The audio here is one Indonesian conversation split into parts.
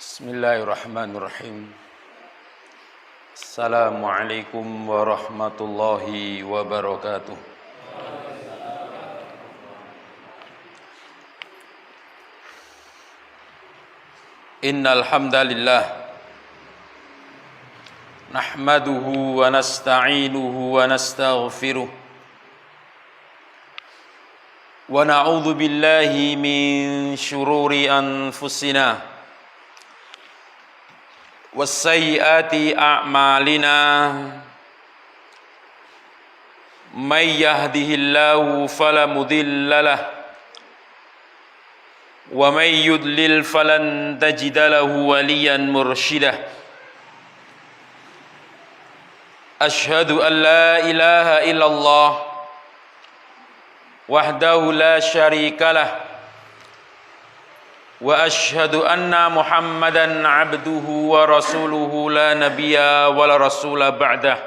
Bismillahirrahmanirrahim. Assalamualaikum warahmatullahi wabarakatuh. Innal hamdalillah nahmaduhu wa nasta'inuhu wa nastaghfiruh wa na'udzu billahi min syururi anfusina wasayyiati a'malina may yahdihillahu fala mudilla lahu wa may yudlil falan tajida lahu waliyan mursyida. Asyhadu an la ilaha illallah wahdahu la syarika lah wa asyhadu anna Muhammadan abduhu wa rasuluhu la nabiyya wa la rasula ba'dah.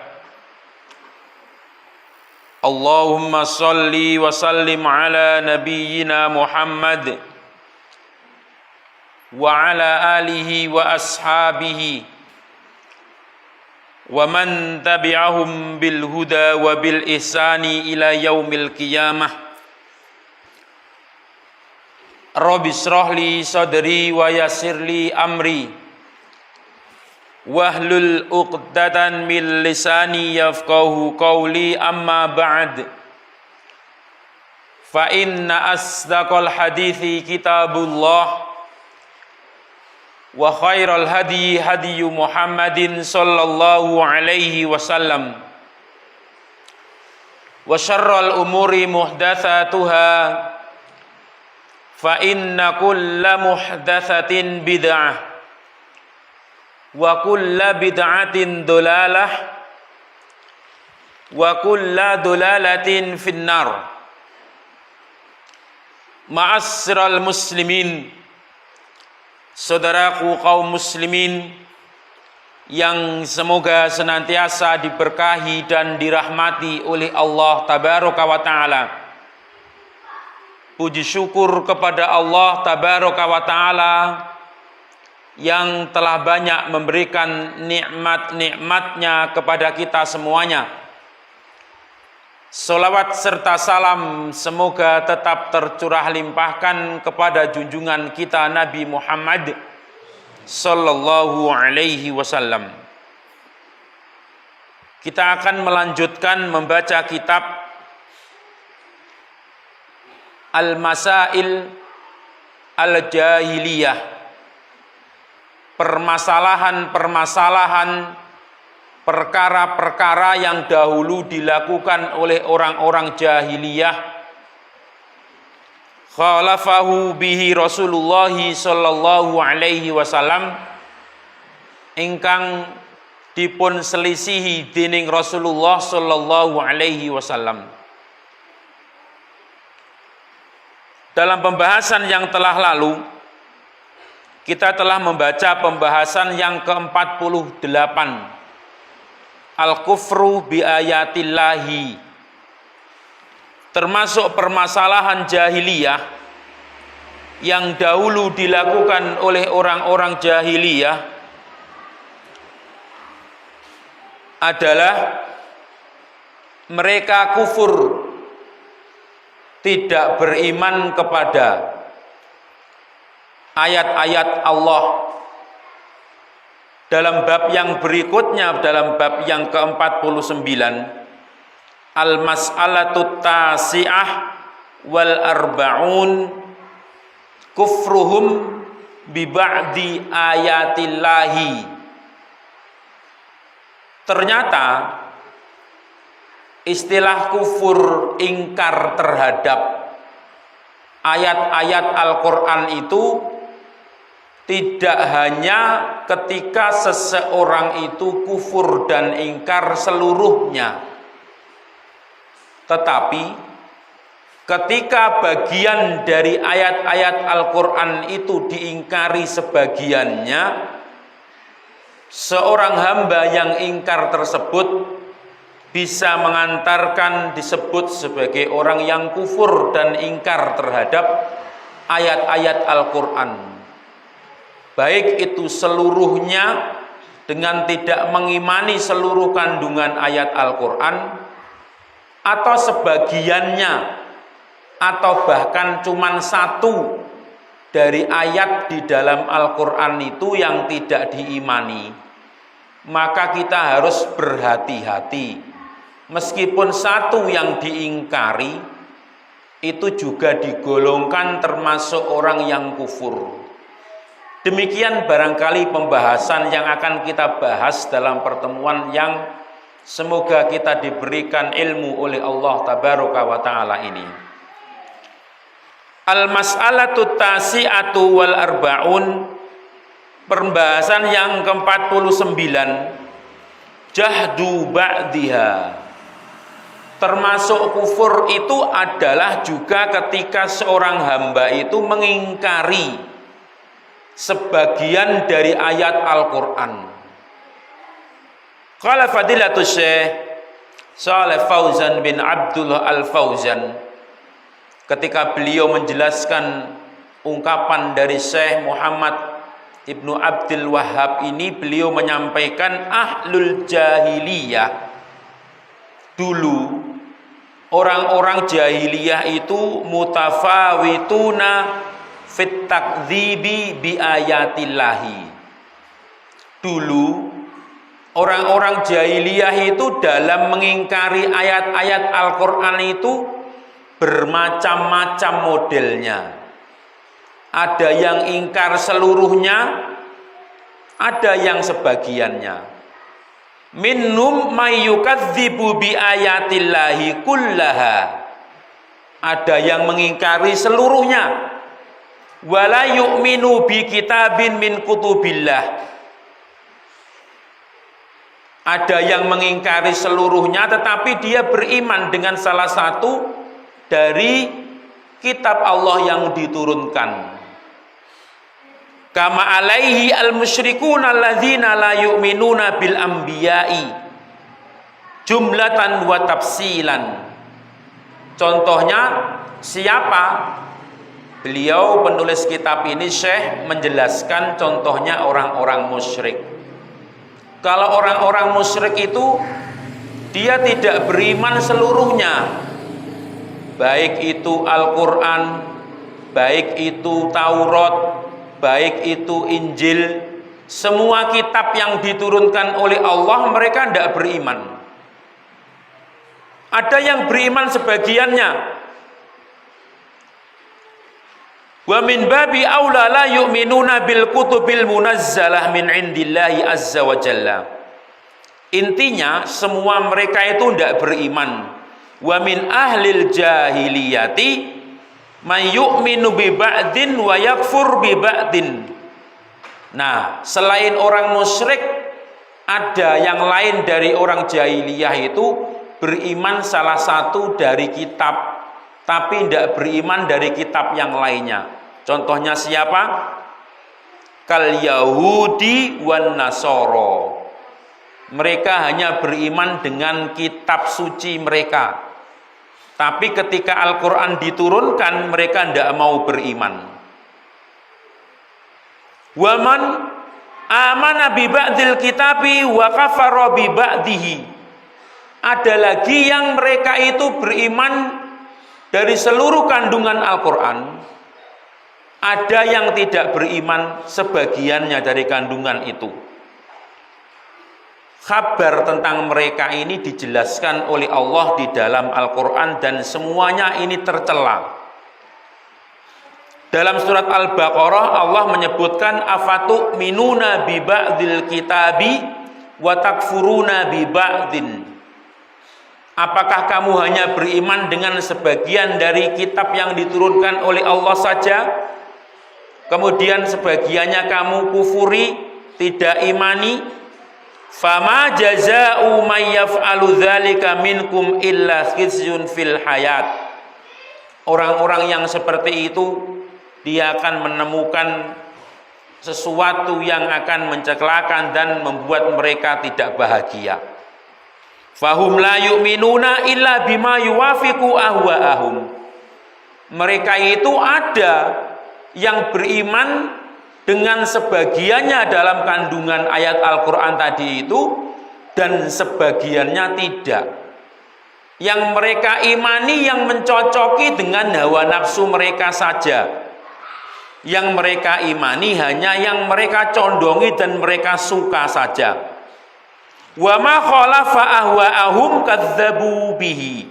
Allahumma salli wa sallim ala nabiyyina Muhammad wa ala alihi wa ashabihi wa man tabi'ahum bil huda wa bil ihsani ila yaumil qiyamah. Rabbi shrah li sadri wa yassir li amri wahlul 'uqdatan min lisani yafqahu qawli, amma ba'd. Fa inna asdaqal hadithi kitabullah wa khairal hadi hadiyu Muhammadin sallallahu alaihi wasallam wa syarral umuri muhdatsatuha fa inna kulla muhdatsatin bid'ah wa kulla bid'atin dolalah wa kulla dolalatin finnar. Ma'asyiral muslimin, saudaraku kaum muslimin yang semoga senantiasa diberkahi dan dirahmati oleh Allah tabaraka wa ta'ala. Puji syukur kepada Allah tabaraka wa ta'ala yang telah banyak memberikan nikmat-nikmatnya kepada kita semuanya. Salawat serta salam semoga tetap tercurah limpahkan kepada junjungan kita Nabi Muhammad sallallahu alaihi wasallam. Kita akan melanjutkan membaca kitab Al-Masail Al-Jahiliyah, permasalahan-permasalahan, perkara-perkara yang dahulu dilakukan oleh orang-orang jahiliyah. Khalafahu bihi Rasulullah sallallahu alaihi wasallam, ingkang dipun selisihi dening Rasulullah sallallahu alaihi wasallam. Dalam pembahasan yang telah lalu, kita telah membaca pembahasan yang ke-48, Al-Kufru bi ayatillahi, termasuk permasalahan jahiliyah yang dahulu dilakukan oleh orang-orang jahiliyah adalah mereka kufur, tidak beriman kepada ayat-ayat Allah. Dalam bab yang berikutnya, dalam bab yang ke-49, Al-Mas'alatut Tasi'ah wal Arba'un, Kufruhum bi ba'di ayatillahi. Ternyata istilah kufur, ingkar terhadap ayat-ayat Al-Quran itu tidak hanya ketika seseorang itu kufur dan ingkar seluruhnya, tetapi ketika bagian dari ayat-ayat Al-Quran itu diingkari sebagiannya, seorang hamba yang ingkar tersebut bisa mengantarkan disebut sebagai orang yang kufur dan ingkar terhadap ayat-ayat Al-Quran. baik itu seluruhnya dengan tidak mengimani seluruh kandungan ayat Al-Quran, atau sebagiannya, atau bahkan cuman satu dari ayat di dalam Al-Quran itu yang tidak diimani, maka kita harus berhati-hati. Meskipun satu yang diingkari, itu juga digolongkan termasuk orang yang kufur. Demikian barangkali pembahasan yang akan kita bahas dalam pertemuan yang semoga kita diberikan ilmu oleh Allah Tabaraka wa Ta'ala ini. Al-mas'alatu tasi'atu wal arba'un, pembahasan yang ke-49, jahdu ba'diha. Termasuk kufur itu adalah juga ketika seorang hamba itu mengingkari sebagian dari ayat Al-Quran. Qala fadilatul Syekh Shalih Fauzan bin Abdullah Al-Fauzan, ketika beliau menjelaskan ungkapan dari Syekh Muhammad Ibnu Abdul Wahhab ini, beliau menyampaikan ahlul jahiliyah, dulu orang-orang jahiliyah itu mutafawituna fit takdzibi bi ayatillahi. Dulu orang-orang jahiliyah itu dalam mengingkari ayat-ayat Al-Quran itu bermacam-macam modelnya. Ada yang ingkar seluruhnya, ada yang sebagiannya. Minhum may yukadzibu bi ayatillahi kullaha. Ada yang mengingkari seluruhnya. Wala yu'minu bi kitabin min kutubillah. Ada yang mengingkari seluruhnya tetapi dia beriman dengan salah satu dari kitab Allah yang diturunkan. Kama alaihi al-musyrikuna alladzina la yu'minuna bil anbiya'i jumlatan wa tafsilan. Contohnya siapa? Beliau penulis kitab ini, Syekh, menjelaskan contohnya orang-orang musyrik. Kalau orang-orang musyrik itu dia tidak beriman seluruhnya, baik itu Al-Quran, baik itu Taurat, baik itu Injil, semua kitab yang diturunkan oleh Allah mereka tidak beriman. Ada yang beriman sebagiannya. Wa min babi aula la yu'minuna bil kutubil munazzalah min indillahi azza wa jalla. Intinya semua mereka itu tidak beriman. Wa min ahlil jahiliyati man yu'minu bi ba'din wa yakfur bi ba'din. Nah, selain orang musyrik, ada yang lain dari orang jahiliyah itu beriman salah satu dari kitab, tapi tidak beriman dari kitab yang lainnya. Contohnya siapa? Kal Yahudi wan Nasoro. Mereka hanya beriman dengan kitab suci mereka, tapi ketika Al-Quran diturunkan mereka tidak mau beriman. Waman amana bi ba'dil kitabi wa kafara bi ba'dihi. Ada lagi yang mereka itu beriman dari seluruh kandungan Al-Quran, ada yang tidak beriman sebagiannya dari kandungan itu. Kabar tentang mereka ini dijelaskan oleh Allah di dalam Al-Quran dan semuanya ini tercela. Dalam surat Al-Baqarah Allah menyebutkan afatu minuna bi ba'dil kitabi wa takfuruna bi ba'din. Apakah kamu hanya beriman dengan sebagian dari kitab yang diturunkan oleh Allah saja, kemudian sebagiannya kamu kufuri, tidak imani? Fama jazaa'u may yaf'alu dzalika minkum illa khizyun fil hayat. Orang-orang yang seperti itu dia akan menemukan sesuatu yang akan mencelakan dan membuat mereka tidak bahagia. Fahum la yu'minuna illa bima yuwafiqu ahwa'ahum. Mereka itu ada yang beriman dengan sebagiannya dalam kandungan ayat Al-Quran tadi itu, dan sebagiannya tidak. Yang mereka imani yang mencocoki dengan hawa nafsu mereka saja. Yang mereka imani hanya yang mereka condongi dan mereka suka saja. Wa ma khalafa ahwa'ahum kadzdzabu bihi.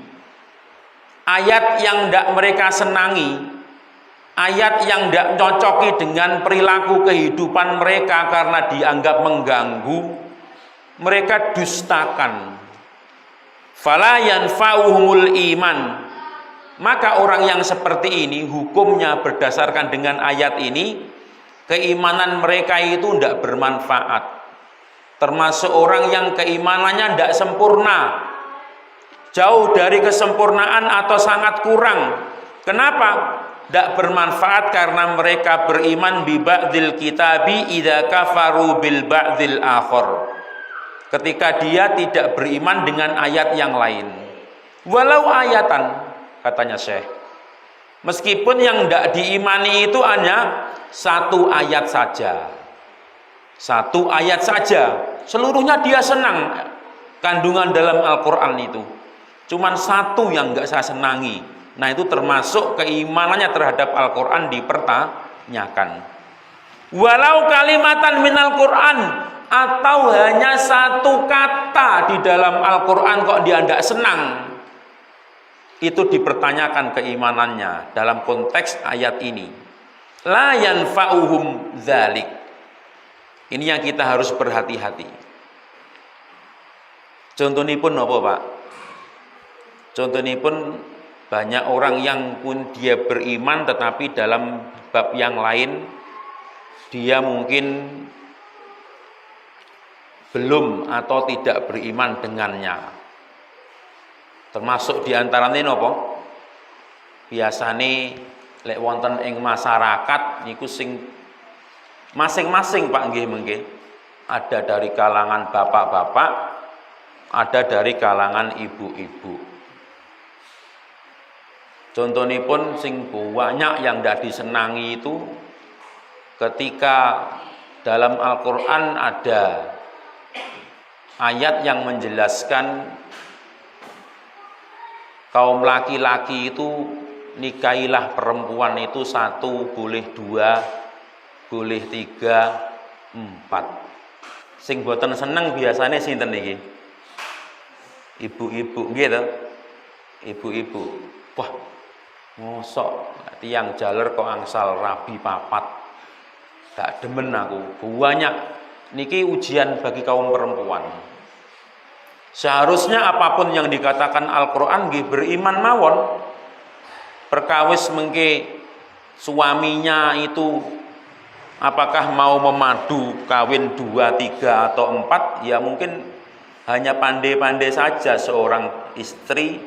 Ayat yang tidak mereka senangi, ayat yang tidak cocoki dengan perilaku kehidupan mereka karena dianggap mengganggu, mereka dustakan. Fala yanfa'uhumul iman. Maka orang yang seperti ini hukumnya berdasarkan dengan ayat ini, keimanan mereka itu tidak bermanfaat. Termasuk orang yang keimanannya tidak sempurna, jauh dari kesempurnaan atau sangat kurang. Kenapa? Tidak bermanfaat karena mereka beriman bi ba'dil kitabi idza kafaru bil ba'dil akhar. Ketika dia tidak beriman dengan ayat yang lain. Walau ayatan, katanya Syekh. Meskipun yang tidak diimani itu hanya satu ayat saja. Satu ayat saja. Seluruhnya dia senang kandungan dalam Al-Quran itu. Cuman satu yang nggak saya senangi. Nah itu termasuk keimanannya terhadap Al-Quran dipertanyakan. Walau kalimatan minal Quran, atau hanya satu kata di dalam Al-Quran kok dia tidak senang, itu dipertanyakan keimanannya dalam konteks ayat ini. La yanfa'uhum dzalik. Ini yang kita harus berhati-hati. Contohnya pun apa Pak? Contohnya pun banyak orang yang pun dia beriman tetapi dalam bab yang lain dia mungkin belum atau tidak beriman dengannya. Termasuk diantaranya apa? Biasane lek wonten ing masyarakat niku sing masing-masing Pak nggih mengke. Ada dari kalangan bapak-bapak, ada dari kalangan ibu-ibu. Contohnya pun sing banyak yang tidak disenangi itu ketika dalam Al-Quran ada ayat yang menjelaskan kaum laki-laki itu nikahilah perempuan itu satu, boleh dua, boleh tiga, empat. Sing boten seneng biasanya sinten niki? Ibu-ibu gitu. Ibu-ibu. Wah, mosok tiang jaler kok angsal rabi papat. Tak demen aku. Banyak niki ujian bagi kaum perempuan. Seharusnya apapun yang dikatakan Al-Quran nggih beriman mawon. Perkawis mengke suaminya itu apakah mau memadu kawin 2, 3 atau 4, ya mungkin hanya pandai-pandai saja seorang istri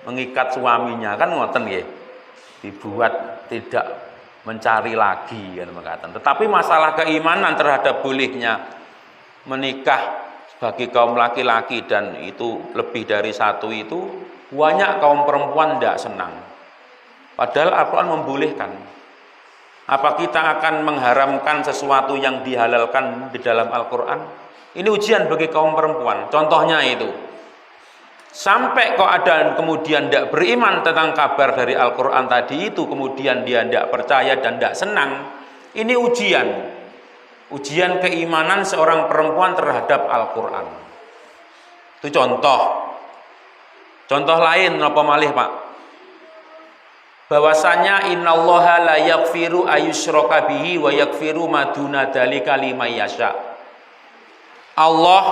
mengikat suaminya, kan ngoten nggih. Dibuat tidak mencari lagi kan mengatakan. Tetapi masalah keimanan terhadap bolehnya menikah bagi kaum laki-laki dan itu lebih dari satu itu banyak kaum perempuan tidak senang. Padahal Al-Quran membolehkan. Apa kita akan mengharamkan sesuatu yang dihalalkan di dalam Al-Quran? Ini ujian bagi kaum perempuan. Contohnya itu. Sampai kok ada kemudian tidak beriman tentang kabar dari Al-Quran tadi itu, kemudian dia tidak percaya dan tidak senang. Ini ujian. Ujian keimanan seorang perempuan terhadap Al-Quran. Itu contoh. Contoh lain apa malih Pak? Bahwasanya innallaha la yaghfiru ayyushraka bihi wa yaghfiru ma duna dzalika liman yasha. Allah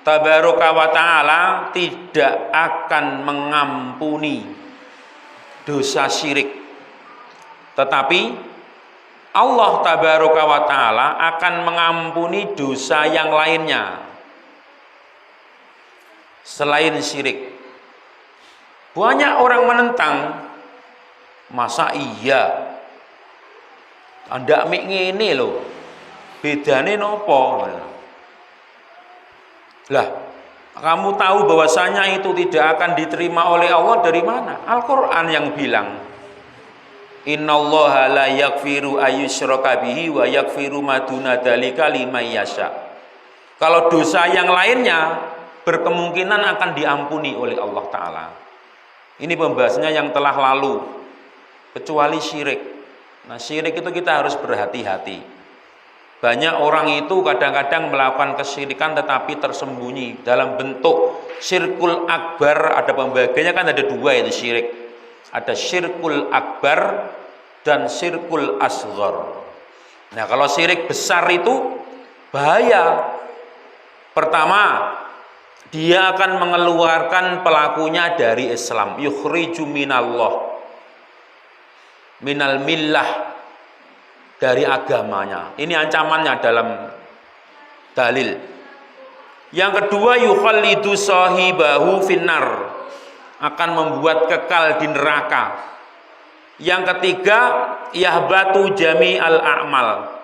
tabaraka wa taala tidak akan mengampuni dosa syirik. Tetapi Allah tabaraka wa taala akan mengampuni dosa yang lainnya selain syirik. Banyak orang menentang, masa iya Anda mik ngene lho, bedane nopo? Lah, kamu tahu bahwasanya itu tidak akan diterima oleh Allah dari mana? Al-Quran yang bilang. Innallaha la yaghfiru ayyusyraka bihi wa yaghfiru ma duna dzalika liman yasha. Kalau dosa yang lainnya berkemungkinan akan diampuni oleh Allah Ta'ala. Ini pembahasannya yang telah lalu, kecuali syirik. Nah, syirik itu kita harus berhati-hati. Banyak orang itu kadang-kadang melakukan kesyirikan tetapi tersembunyi dalam bentuk syirkul akbar. Ada pembagiannya kan, ada dua itu syirik. Ada syirkul akbar dan syirkul asghar. Nah, kalau syirik besar itu bahaya. Pertama, dia akan mengeluarkan pelakunya dari Islam. Yukhriju minallah, minal millah, dari agamanya. Ini ancamannya dalam dalil. Yang kedua, yukhallidu sahibahu finnar, akan membuat kekal di neraka. Yang ketiga, yahbatu jami'al a'mal,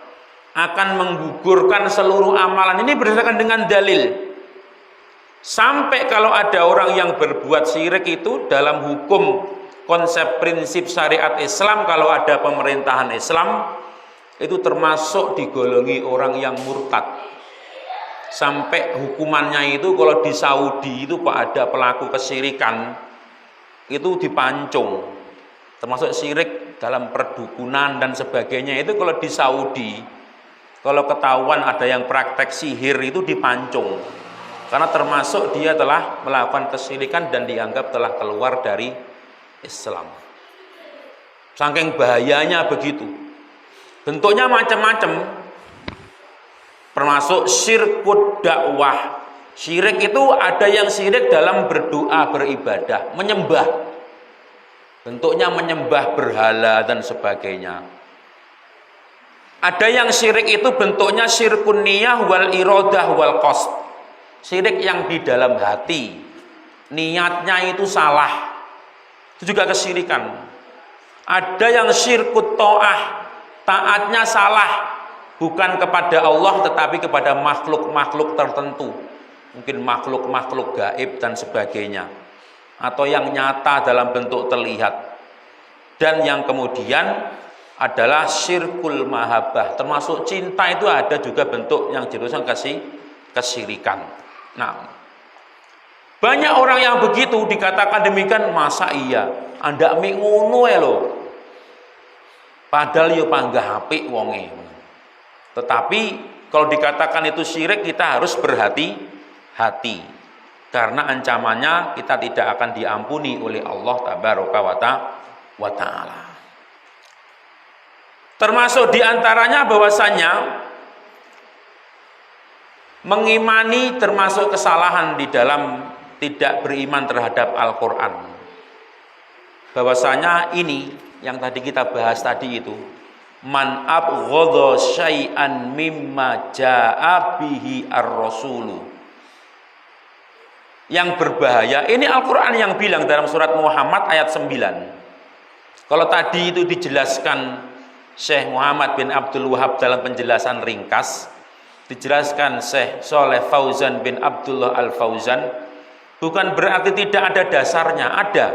akan menggugurkan seluruh amalan. Ini berdasarkan dengan dalil. Sampai kalau ada orang yang berbuat syirik itu dalam hukum konsep prinsip syariat Islam, kalau ada pemerintahan Islam itu termasuk digolongi orang yang murtad. Sampai hukumannya itu kalau di Saudi itu Pak, ada pelaku kesyirikan itu dipancung, termasuk syirik dalam perdukunan dan sebagainya. Itu kalau di Saudi, kalau ketahuan ada yang praktek sihir itu dipancung, karena termasuk dia telah melakukan kesyirikan dan dianggap telah keluar dari Islam. Saking bahayanya begitu. Bentuknya macam-macam, termasuk syirkud dakwah. Syirik itu ada yang syirik dalam berdoa, beribadah, menyembah. Bentuknya menyembah berhala dan sebagainya. Ada yang syirik itu bentuknya syirkun niyah wal iradah wal qasd. Syirik yang di dalam hati, niatnya itu salah, itu juga kesyirikan. Ada yang syirkut ta'ah, taatnya salah, bukan kepada Allah tetapi kepada makhluk-makhluk tertentu, mungkin makhluk-makhluk gaib dan sebagainya, atau yang nyata dalam bentuk terlihat. Dan yang kemudian adalah syirkul mahabbah, termasuk cinta itu ada juga bentuk yang jurusan kesyirikan. Nah, banyak orang yang begitu dikatakan demikian, masa iya Anda mik ngono lho, padahal yo panggah apik wonge. Tetapi kalau dikatakan itu syirik, kita harus berhati-hati, karena ancamannya kita tidak akan diampuni oleh Allah tabaraka wa ta'ala. Termasuk diantaranya bahwasanya mengimani termasuk kesalahan di dalam tidak beriman terhadap Al-Quran. Bahwasanya ini yang tadi kita bahas tadi itu, man abghadha syai'an mimma jaa'a bihi ar-rasulu. Yang berbahaya, ini Al-Quran yang bilang dalam surat Muhammad ayat 9. Kalau tadi itu dijelaskan Syekh Muhammad bin Abdul Wahab dalam penjelasan ringkas, dijelaskan Syekh Shalih Fauzan bin Abdullah Al-Fauzan, bukan berarti tidak ada dasarnya, ada.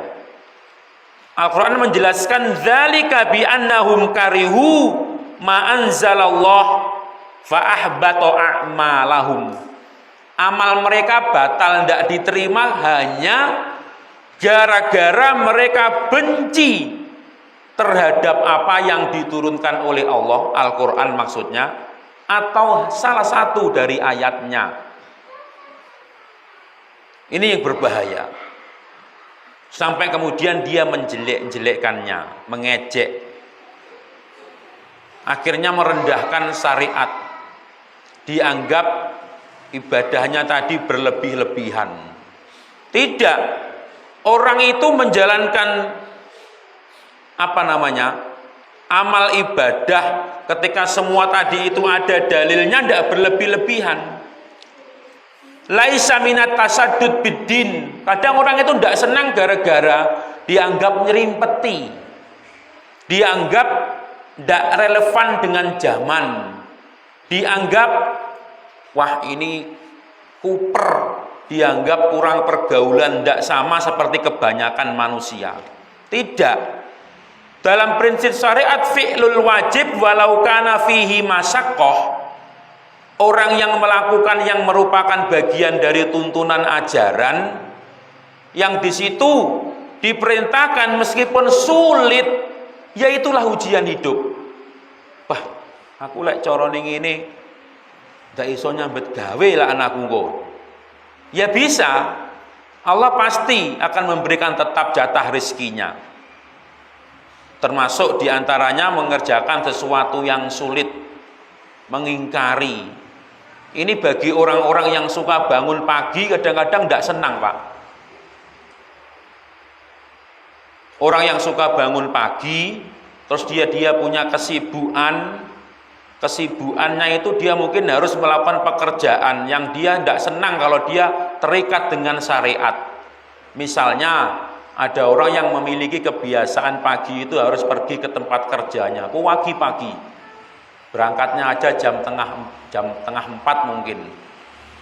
Al-Quran menjelaskan dzalika bi annahum karihu ma anzalallah fa ahbata a'malahum. Amal mereka batal, tidak diterima hanya gara-gara mereka benci terhadap apa yang diturunkan oleh Allah, Al-Quran maksudnya, atau salah satu dari ayatnya. Ini yang berbahaya. Sampai kemudian dia menjelek-jelekkannya, mengejek, akhirnya merendahkan syariat, dianggap ibadahnya tadi berlebih-lebihan. Tidak, orang itu menjalankan amal ibadah ketika semua tadi itu ada dalilnya, tidak berlebih-lebihan. Laisa minat tasaddud biddin. Kadang orang itu tidak senang gara-gara dianggap nyerimpeti, dianggap tidak relevan dengan zaman, dianggap wah ini kuper, dianggap kurang pergaulan, tidak sama seperti kebanyakan manusia. Tidak. Dalam prinsip syariat fi'lul wajib walau kana fihi masyaqqah, orang yang melakukan yang merupakan bagian dari tuntunan ajaran yang di situ diperintahkan meskipun sulit, yaitulah ujian hidup. Wah, aku lek cara ning ngene ndak iso nyambet gawe lah anakku kok. Ya bisa. Allah pasti akan memberikan tetap jatah rezekinya. Termasuk diantaranya mengerjakan sesuatu yang sulit, mengingkari. Ini bagi orang-orang yang suka bangun pagi kadang-kadang tidak senang, Pak. Orang yang suka bangun pagi, terus dia punya kesibukannya itu dia mungkin harus melakukan pekerjaan yang dia tidak senang kalau dia terikat dengan syariat. Misalnya ada orang yang memiliki kebiasaan pagi itu harus pergi ke tempat kerjanya, pagi, berangkatnya aja jam tengah 4 mungkin.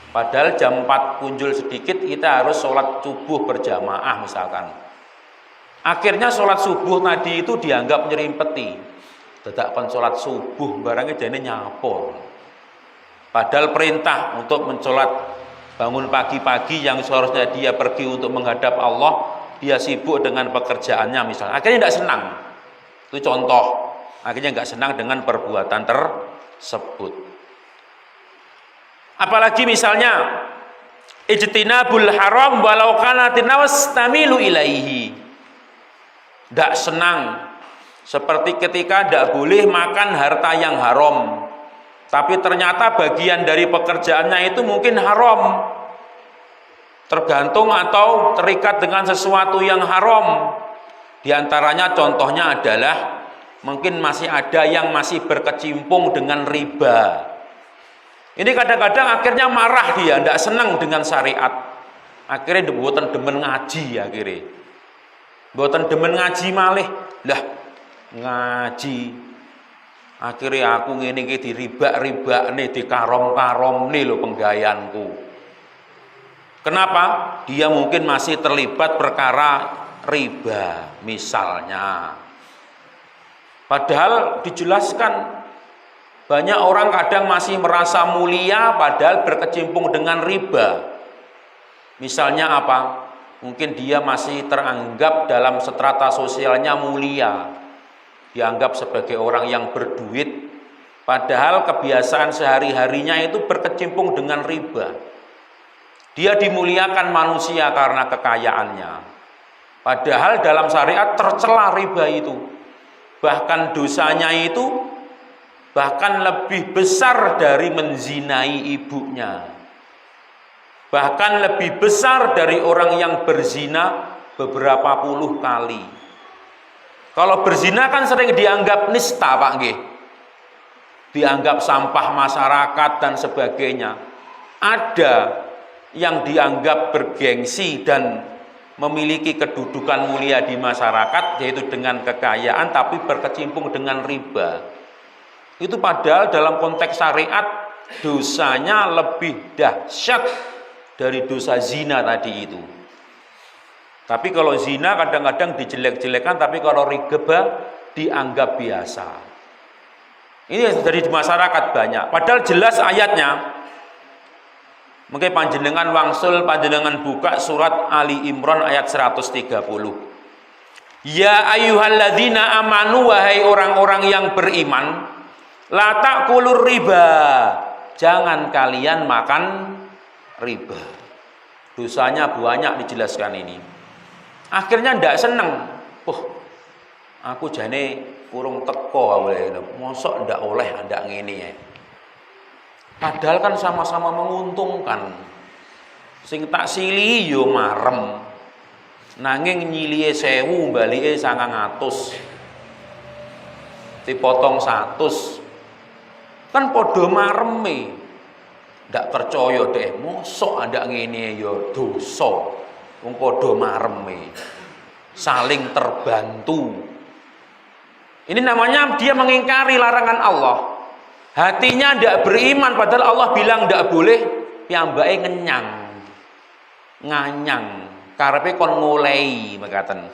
Padahal jam 4 kunjul sedikit kita harus sholat subuh berjamaah misalkan. Akhirnya sholat subuh tadi itu dianggap nyerimpeti. Dadakkan sholat subuh barangnya jadi nyapor. Padahal perintah untuk mencolat bangun pagi-pagi yang seharusnya dia pergi untuk menghadap Allah, dia sibuk dengan pekerjaannya misalnya, akhirnya tidak senang. Itu contoh, akhirnya nggak senang dengan perbuatan tersebut. Apalagi misalnya ijtinabul haram walau kana tinawastamilu ilaihi, tidak senang, seperti ketika tidak boleh makan harta yang haram, tapi ternyata bagian dari pekerjaannya itu mungkin haram, tergantung atau terikat dengan sesuatu yang haram. Di antaranya contohnya adalah mungkin masih ada yang masih berkecimpung dengan riba. Ini kadang-kadang akhirnya marah dia, tidak senang dengan syariat. Akhirnya mboten demen ngaji akhirnya. Mboten demen ngaji malih. Lah ngaji. Akhirnya aku ngene iki diribak-ribakne, dikarom-karomne lho penggayanku. Kenapa? Dia mungkin masih terlibat perkara riba misalnya. Padahal dijelaskan, banyak orang kadang masih merasa mulia padahal berkecimpung dengan riba. Misalnya apa? Mungkin dia masih teranggap dalam strata sosialnya mulia, dianggap sebagai orang yang berduit, padahal kebiasaan sehari-harinya itu berkecimpung dengan riba. Dia dimuliakan manusia karena kekayaannya, padahal dalam syariat tercela riba itu. Bahkan dosanya itu bahkan lebih besar dari menzinai ibunya, bahkan lebih besar dari orang yang berzina beberapa puluh kali. Kalau berzina kan sering dianggap nista, Pak nggih, dianggap sampah masyarakat dan sebagainya. Ada yang dianggap bergengsi dan memiliki kedudukan mulia di masyarakat, yaitu dengan kekayaan tapi berkecimpung dengan riba. Itu padahal dalam konteks syariat dosanya lebih dahsyat dari dosa zina tadi itu. Tapi kalau zina kadang-kadang dijelek-jelekan, tapi kalau riba dianggap biasa. Ini dari masyarakat banyak, padahal jelas ayatnya. Mungkin panjenengan wangsul, panjenengan buka surat Ali Imran ayat 130. Ya ayyuhalladzina amanu, wahai orang-orang yang beriman, la ta'kulur riba, jangan kalian makan riba. Dosanya banyak dijelaskan ini. Akhirnya ndak seneng. Aku jane kurung teko oleh, mosok ndak oleh ndak ngene ya. Padahal kan sama-sama menguntungkan. Sing tak sili yo marem. Nanging nyilihe 1000 balike 900. Dipotong 100. Kan padha mareme. Ndak percaya deh, mosok ndak ngene yo dosa. Wong padha mareme. Saling terbantu. Ini namanya dia mengingkari larangan Allah. Hatinya tidak beriman, padahal Allah bilang tidak boleh, piyambake ngenyang, nganyang, karepe kon ngolehi mekaten.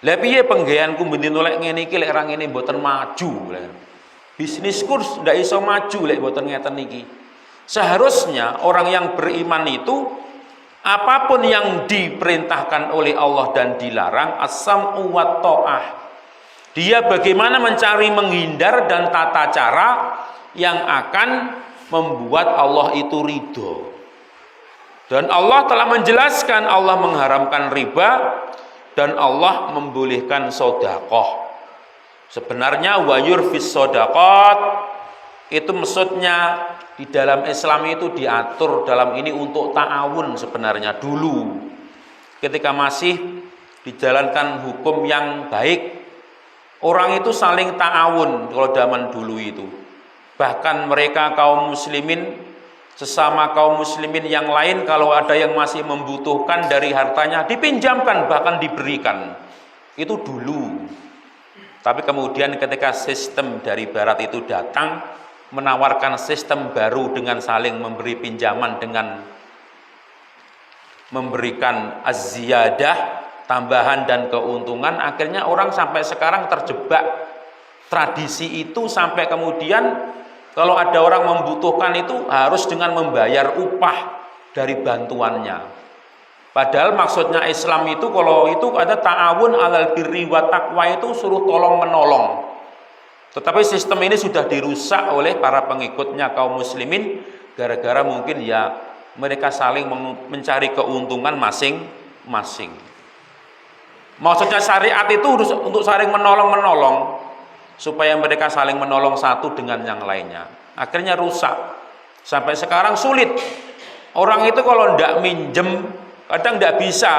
Lah piye penggaweanku bendino lek ngene iki lek ra ngene mboten maju. Bisnisku ndak iso maju lek mboten ngeten iki. Seharusnya orang yang beriman itu apapun yang diperintahkan oleh Allah dan dilarang as-sam'u wa ta'ah. Dia bagaimana mencari menghindar dan tata cara yang akan membuat Allah itu ridho. Dan Allah telah menjelaskan, Allah mengharamkan riba dan Allah membolehkan sedekah. Sebenarnya wa yurfis shadaqat itu maksudnya di dalam Islam itu diatur dalam ini untuk ta'awun sebenarnya dulu. Ketika masih dijalankan hukum yang baik, orang itu saling ta'awun kalau zaman dulu itu. Bahkan mereka kaum muslimin sesama kaum muslimin yang lain kalau ada yang masih membutuhkan dari hartanya dipinjamkan bahkan diberikan. Itu dulu. Tapi kemudian ketika sistem dari barat itu datang menawarkan sistem baru dengan saling memberi pinjaman dengan memberikan az-ziyadah, tambahan dan keuntungan, akhirnya orang sampai sekarang terjebak tradisi itu sampai kemudian kalau ada orang membutuhkan itu harus dengan membayar upah dari bantuannya. Padahal maksudnya Islam itu kalau itu ada ta'awun 'alal birri wa taqwa itu suruh tolong menolong. Tetapi sistem ini sudah dirusak oleh para pengikutnya kaum muslimin gara-gara mungkin ya mereka saling mencari keuntungan masing-masing. Maksudnya syariat itu untuk saling menolong-menolong supaya mereka saling menolong satu dengan yang lainnya. Akhirnya rusak. Sampai sekarang sulit. Orang itu kalau tidak minjem kadang tidak bisa.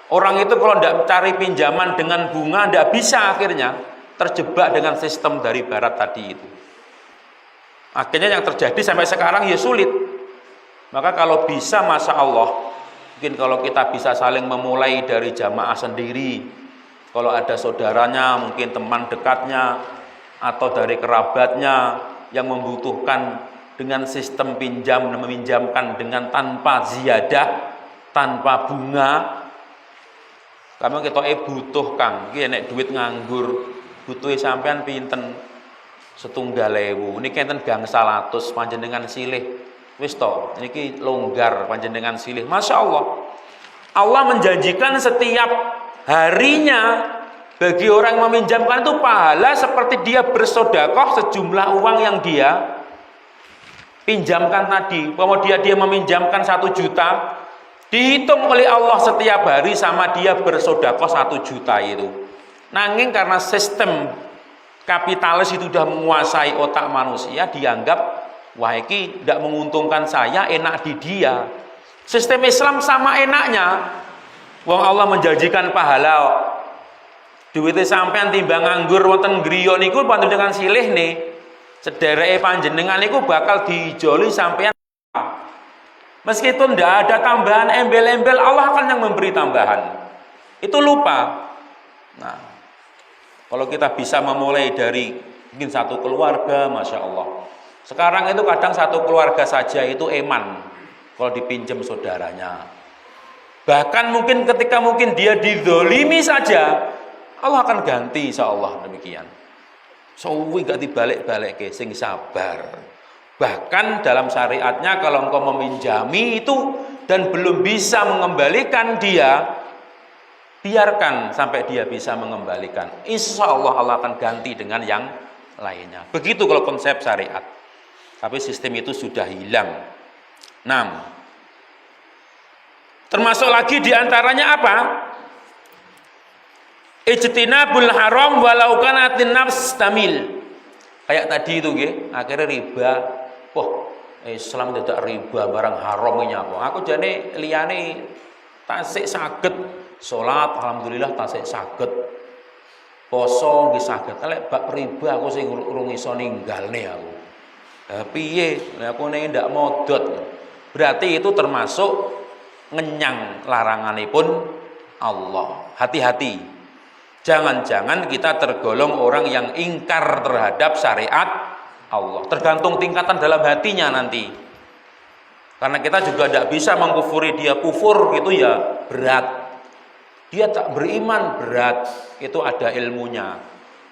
Orang itu kalau tidak cari pinjaman dengan bunga tidak bisa akhirnya. Terjebak dengan sistem dari barat tadi itu. Akhirnya yang terjadi sampai sekarang ya sulit. Maka kalau bisa masya Allah, mungkin kalau kita bisa saling memulai dari jamaah sendiri, kalau ada saudaranya, mungkin teman dekatnya atau dari kerabatnya yang membutuhkan dengan sistem pinjam dan meminjamkan dengan tanpa ziyadah, tanpa bunga. Kamu kita butuh Kang, iki nek duit nganggur butuh sampean pinten 1.000. Niki enten gangsal atus panjenengan silih. Wis to, niki longgar panjenengan silih. Masya Allah. Allah menjanjikan setiap harinya bagi orang yang meminjamkan itu pahala seperti dia bersedekah sejumlah uang yang dia pinjamkan tadi. Kemudian dia meminjamkan 1 juta, dihitung oleh Allah setiap hari sama dia bersedekah 1 juta itu. Nanging karena sistem kapitalis itu sudah menguasai otak manusia, dianggap wah iki tidak menguntungkan saya, enak di dia. Sistem Islam sama enaknya. Wong Allah menjanjikan pahala. Duwite sampean timbang nganggur wonten griya niku panjenengan silih nih. Sedereke panjenengan niku bakal dijoli sampean. Meskipun tidak ada tambahan embel-embel, Allah akan yang memberi tambahan. Itu lupa. Nah, kalau kita bisa memulai dari mungkin satu keluarga, masya Allah. Sekarang itu kadang satu keluarga saja itu eman kalau dipinjam saudaranya. Bahkan mungkin ketika mungkin dia dizolimi saja, Allah akan ganti insya Allah demikian. Sawi gak dibalik-balik ke sing sabar. Bahkan dalam syariatnya kalau engkau meminjami itu dan belum bisa mengembalikan dia, biarkan sampai dia bisa mengembalikan. Insya Allah Allah akan ganti dengan yang lainnya. Begitu kalau konsep syariat. Tapi sistem itu sudah hilang. 6. Termasuk lagi diantaranya apa? Ijtinabul haram walau kanatin nafs tamil. Kayak tadi itu nggih, akhirnya riba. Wah, Islam tidak riba barang haram ini apa? Aku jane liyane tasik saged salat, alhamdulillah tasik saged. Poso nggih saged. Lek bab riba aku sing urung iso ninggalne aku. Piye? Lek aku nek ndak modot. Berarti itu termasuk ngenyang laranganipun Allah. Hati-hati. Jangan-jangan kita tergolong orang yang ingkar terhadap syariat Allah. Tergantung tingkatan dalam hatinya nanti. Karena kita juga tidak bisa mengkufuri dia, kufur gitu ya berat. Dia tak beriman, berat. Itu ada ilmunya.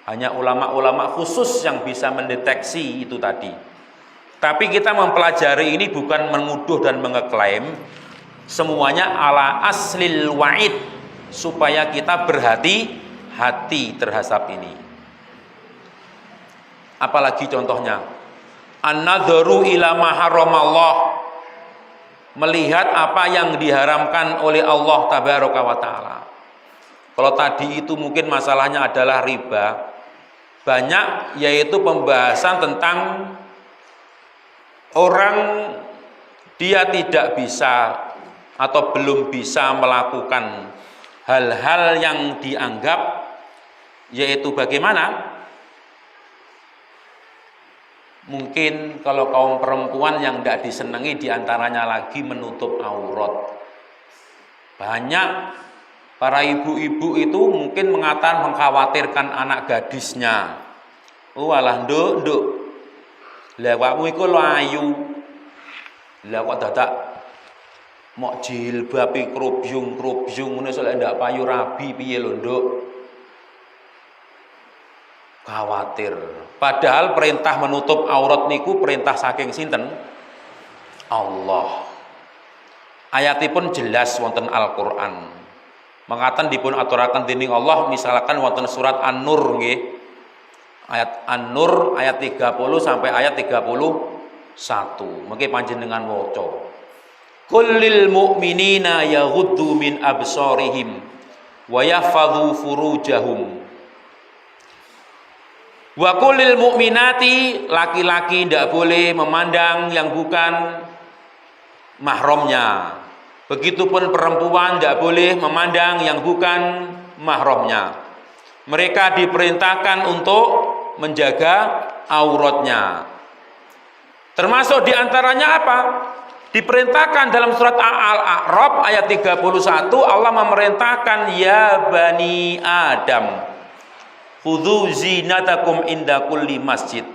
Hanya ulama-ulama khusus yang bisa mendeteksi itu tadi. Tapi kita mempelajari ini bukan menuduh dan mengeklaim. Semuanya ala aslil wa'id, supaya kita berhati-hati terhadap ini. Apalagi contohnya, an-nadharu ila ma haramallah, melihat apa yang diharamkan oleh Allah tabaraka wa taala. Kalau tadi itu mungkin masalahnya adalah riba, banyak yaitu pembahasan tentang orang dia tidak bisa atau belum bisa melakukan hal-hal yang dianggap, yaitu bagaimana? Mungkin kalau kaum perempuan yang tidak disenangi diantaranya lagi menutup aurat. Banyak para ibu-ibu itu mungkin mengkhawatirkan anak gadisnya. Walah nduk, lewatmu iku layu. Lah kok dadak mok jilbab krobyung ngene sok ndak payu rabi piye lho nduk. Khawatir. Padahal perintah menutup aurat niku perintah saking sinten? Allah. Ayatipun jelas wonten Al-Qur'an. Mengatakan dipun aturaken dening Allah, misalkan wonten surat An-Nur nggih. Ayat An-Nur ayat 30 sampai ayat 31. Mengki panjenengan waca. Kullil mu'minina yaghuddu min absarihim wa yahfadhu furujahum. Wa kullil mu'minati, laki-laki tidak boleh memandang yang bukan mahramnya. Begitupun perempuan tidak boleh memandang yang bukan mahramnya. Mereka diperintahkan untuk menjaga auratnya. Termasuk diantaranya apa? Diperintahkan dalam surat Al-A'raf ayat 31, Allah memerintahkan ya bani Adam, khudzu zinatakum inda kulli masjid.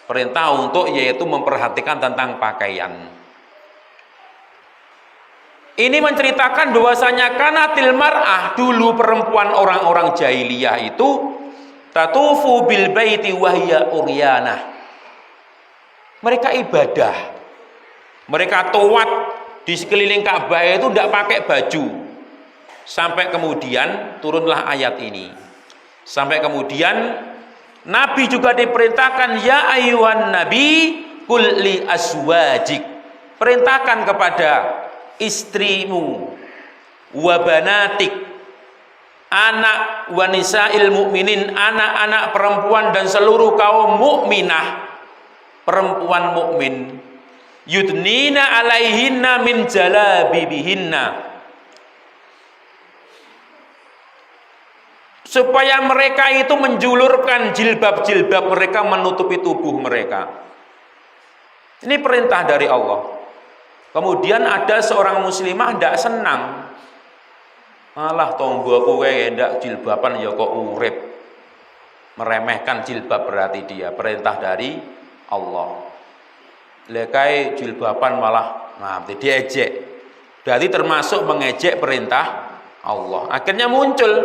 Perintah untuk yaitu memperhatikan tentang pakaian. Ini menceritakan bahwasanya kanatil mar'ah, dulu perempuan orang-orang jahiliyah itu tatufu bil baiti wahya uryanah. Mereka ibadah. Mereka tawaf di sekeliling Ka'bah itu tidak pakai baju. Sampai kemudian turunlah ayat ini. Sampai kemudian Nabi juga diperintahkan ya ayyuhan nabi qul li azwajik. Perintahkan kepada istrimu wa banatik, anak wanisa'il mukminin, anak-anak perempuan dan seluruh kaum mukminah, perempuan mukmin, yudnina alaihinna min jalabibihinna, supaya mereka itu menjulurkan jilbab-jilbab mereka menutupi tubuh mereka. Ini perintah dari Allah. Kemudian ada seorang muslimah tidak senang. Alah tonggo kowe ndak jilbaban ya kok urip. Meremehkan jilbab berarti dia perintah dari Allah. Lekai jilbaban malah nanti diejek. Berarti termasuk mengejek perintah Allah. Akhirnya muncul,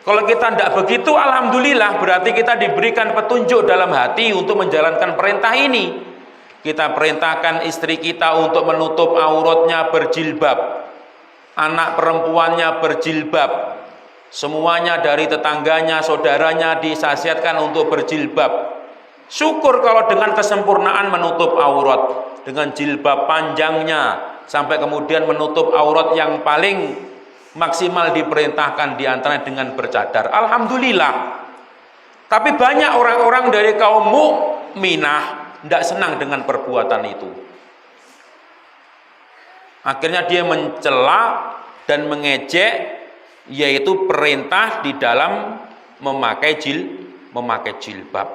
kalau kita tidak begitu, alhamdulillah, berarti kita diberikan petunjuk dalam hati untuk menjalankan perintah ini. Kita perintahkan istri kita untuk menutup auratnya berjilbab, anak perempuannya berjilbab, semuanya dari tetangganya, saudaranya disasiatkan untuk berjilbab. Syukur kalau dengan kesempurnaan menutup aurat, dengan jilbab panjangnya, sampai kemudian menutup aurat yang paling maksimal diperintahkan diantaranya dengan bercadar. Alhamdulillah. Tapi banyak orang-orang dari kaum mukminah tidak senang dengan perbuatan itu. Akhirnya dia mencela dan mengejek, yaitu perintah di dalam memakai jilbab.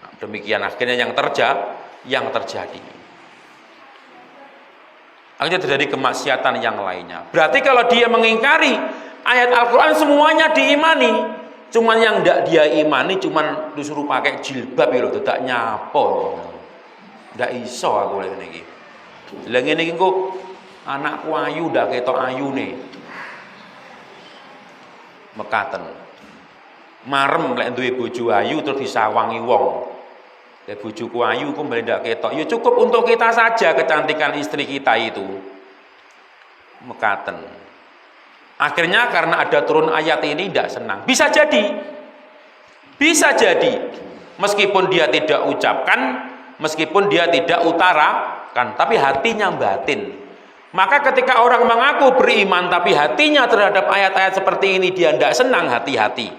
Nah, demikian akhirnya yang terjadi. Akhirnya terjadi kemaksiatan yang lainnya. Berarti kalau dia mengingkari ayat Al-Quran semuanya diimani, cuman yang tidak dia imani cuman disuruh pakai jilbab itu tidak nyapo. Ndak iso aku lagi niki. Lah ngene iki kok anakku ayu ndak ketok ayune. Mekaten. Marem lek duwe bojo ayu terus disawangi wong. Lek bojoku ayu kok ndak ketok. Ya cukup untuk kita saja kecantikan istri kita itu. Mekaten. Akhirnya karena ada turun ayat ini tidak senang. Bisa jadi. Bisa jadi. Meskipun dia tidak ucapkan, meskipun dia tidak utarakan, tapi hatinya batin. Maka ketika orang mengaku beriman tapi hatinya terhadap ayat-ayat seperti ini dia tidak senang, hati-hati.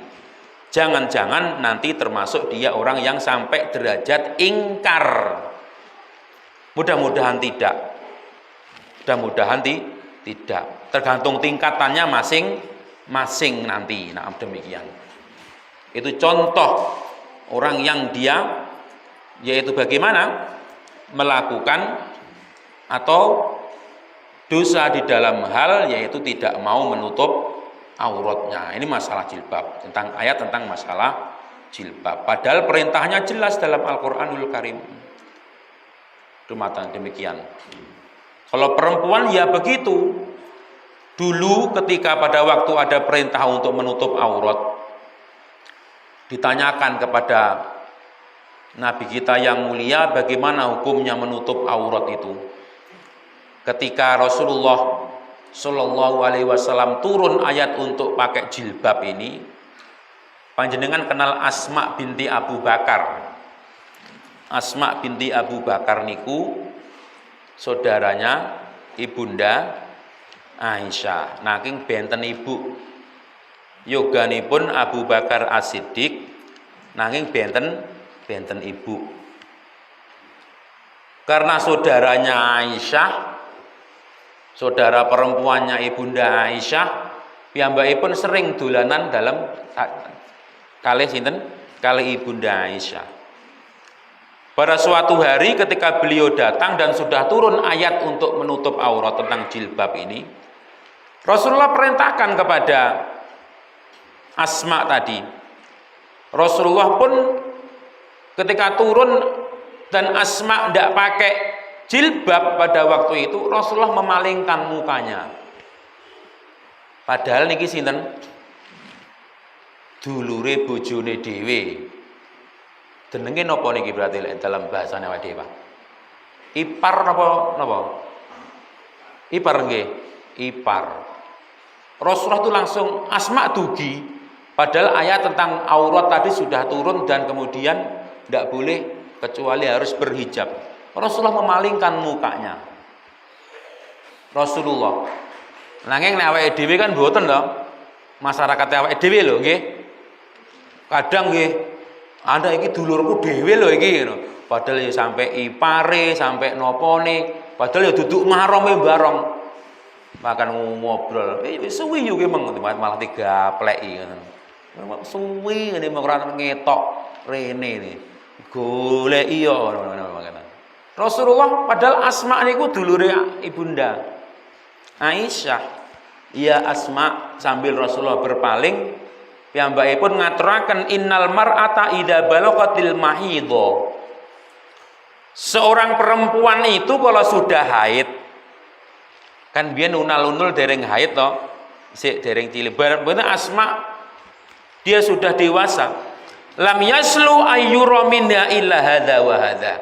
Jangan-jangan nanti termasuk dia orang yang sampai derajat ingkar. Mudah-mudahan tidak. Mudah-mudahan tidak. Tergantung tingkatannya masing-masing nanti. Nah, demikian. Itu contoh orang yang dia yaitu bagaimana melakukan atau dosa di dalam hal yaitu tidak mau menutup auratnya. Ini masalah jilbab, tentang ayat tentang masalah jilbab. Padahal perintahnya jelas dalam Al-Qur'anul Karim. Demikian. Kalau perempuan ya begitu. Dulu ketika pada waktu ada perintah untuk menutup aurat, ditanyakan kepada Nabi kita yang mulia bagaimana hukumnya menutup aurat itu. Ketika Rasulullah Shallallahu Alaihi Wasallam turun ayat untuk pakai jilbab ini, panjenengan kenal Asma binti Abu Bakar. Asma binti Abu Bakar niku saudaranya ibunda Aisyah. Naking benten ibu yoganipun Abu Bakar As-Siddiq, nanging benten ibu. Karena saudaranya Aisyah, saudara perempuannya ibunda Aisyah, piyambakipun sering dolanan dalam kalih sinten? Kalih ibunda Aisyah. Pada suatu hari ketika beliau datang dan sudah turun ayat untuk menutup aurat tentang jilbab ini, Rasulullah perintahkan kepada Asma tadi. Rasulullah pun ketika turun dan Asma tidak pakai jilbab pada waktu itu, Rasulullah memalingkan mukanya. Padahal niki sinten? Dulure bojone dhewe. Jenenge napa niki berarti dalam bahasane awake dhewe? Ipar napa? Ipar nggih, ipar. Rasulullah itu langsung Asma dugi. Padahal ayat tentang aurat tadi sudah turun dan kemudian tidak boleh kecuali harus berhijab. Rasulullah memalingkan mukanya. Rasulullah. Nanging nek awake dhewe kan mboten lho. Masyarakat awake dhewe lho nggih. Kadang nggih Anda iki dulurku dhewe lho iki ngono. Padahal ya sampai ipare, sampai nopone, padahal ya duduk mahrome bareng. Makan ngobrol. Wis suwi yo ki malah digapleki ngono. Suwi ngene ora ngetok rene iki. Goleki yo ngono. Rasulullah padahal Asma niku dulure ibunda Aisyah. Ya Asma, sambil Rasulullah berpaling, piyambakipun ngaturaken innal mar'ata idza balaghatil mahidha. Seorang perempuan itu kalau sudah haid, kan biyen unal-unul dereng haid to, sik dereng cilik. Bener Asma dia sudah dewasa. Lam yaslu ayyura minha illa hadza wa hadza.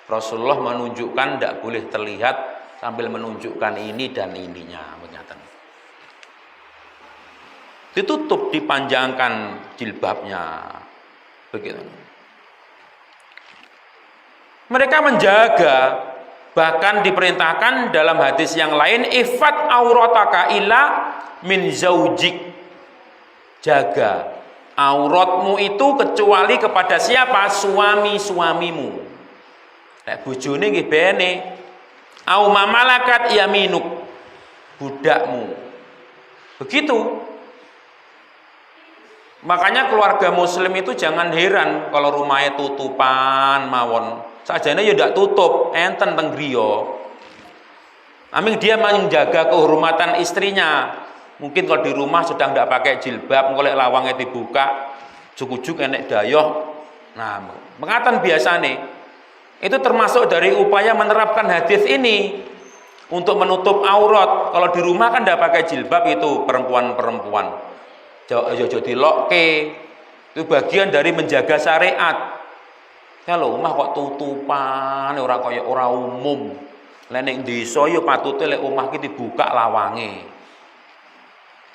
Rasulullah menunjukkan tidak boleh terlihat sambil menunjukkan ini dan ininya, menyatakan. Ditutup, dipanjangkan jilbabnya, begitu. Mereka menjaga, bahkan diperintahkan dalam hadis yang lain, ifat aurataka illa min zaujik. Jaga auratmu itu kecuali kepada siapa? Suami-suamimu. Nek bojone nggih bene. Au mamalakat yaminuk, budakmu. Begitu. Makanya keluarga muslim itu jangan heran kalau rumahnya tutupan mawon. Sajane ya ndak tutup, enten teng griya. Amin dia menjaga kehormatan istrinya. Mungkin kalau di rumah sedang tidak pakai jilbab, ngolek lawangnya dibuka, juk-juk enek dayoh. Nah, mengatakan biasa nih. Itu termasuk dari upaya menerapkan hadis ini untuk menutup aurat. Kalau di rumah kan tidak pakai jilbab itu perempuan-perempuan. Ojo dilokke. Itu bagian dari menjaga syariat. Kalau omah kok tutupan, ora kaya ora umum. Lah nek desa ya patute lek omah ki dibuka lawange.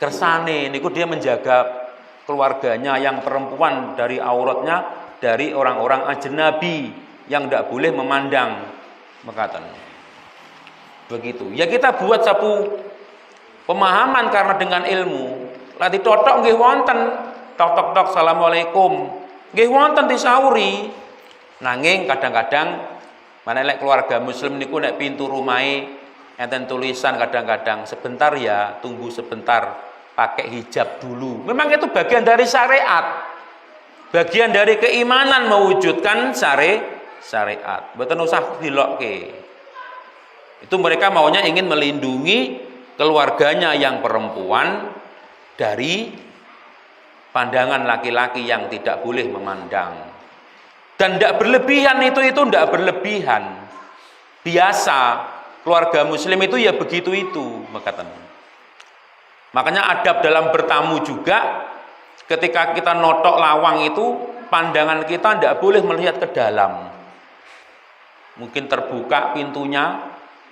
Kersane niku dia menjaga keluarganya yang perempuan dari auratnya dari orang-orang ajnabi yang tidak boleh memandang. Mekaten. Begitu. Ya kita buat satu pemahaman karena dengan ilmu. Lah ditotok nggih wonten. Tok-tok assalamualaikum. Nggih wonten disauri. Nanging kadang-kadang mana lek keluarga muslim niku nek pintu rumahe enten tulisan kadang-kadang sebentar ya, tunggu sebentar, pakai hijab dulu. Memang itu bagian dari syariat. Bagian dari keimanan mewujudkan syariat. Mboten usah dilokke. Itu mereka maunya ingin melindungi keluarganya yang perempuan dari pandangan laki-laki yang tidak boleh memandang. Dan tidak berlebihan itu tidak berlebihan. Biasa keluarga muslim itu ya begitu itu, makanya adab dalam bertamu juga. Ketika kita notok lawang itu pandangan kita tidak boleh melihat ke dalam. Mungkin terbuka pintunya,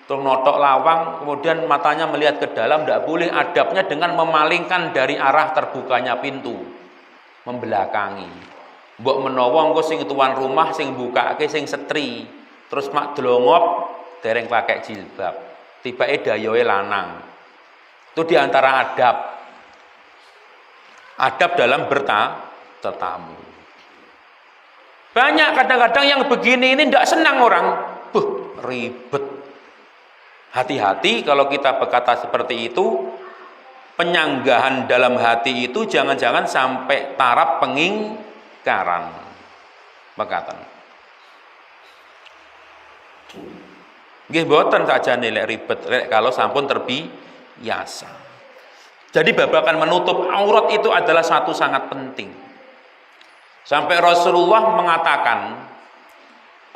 terus notok lawang, kemudian matanya melihat ke dalam, tidak boleh. Adabnya dengan memalingkan dari arah terbukanya pintu, membelakangi. Mbok menawa engko sing tuan rumah sing bukake sing setri, terus mak dlongop dereng pakai jilbab, tibake dayoe lanang. Itu diantara adab dalam bertamu. Banyak kadang-kadang yang begini ini tidak senang orang, ribet. Hati-hati kalau kita berkata seperti itu, penyanggahan dalam hati itu jangan-jangan sampai taraf pengingkaran. Mekaten. Nggih mboten sakjane lek ribet lek kalau sampun terbiasa. Jadi babakan menutup aurat itu adalah satu sangat penting. Sampai Rasulullah mengatakan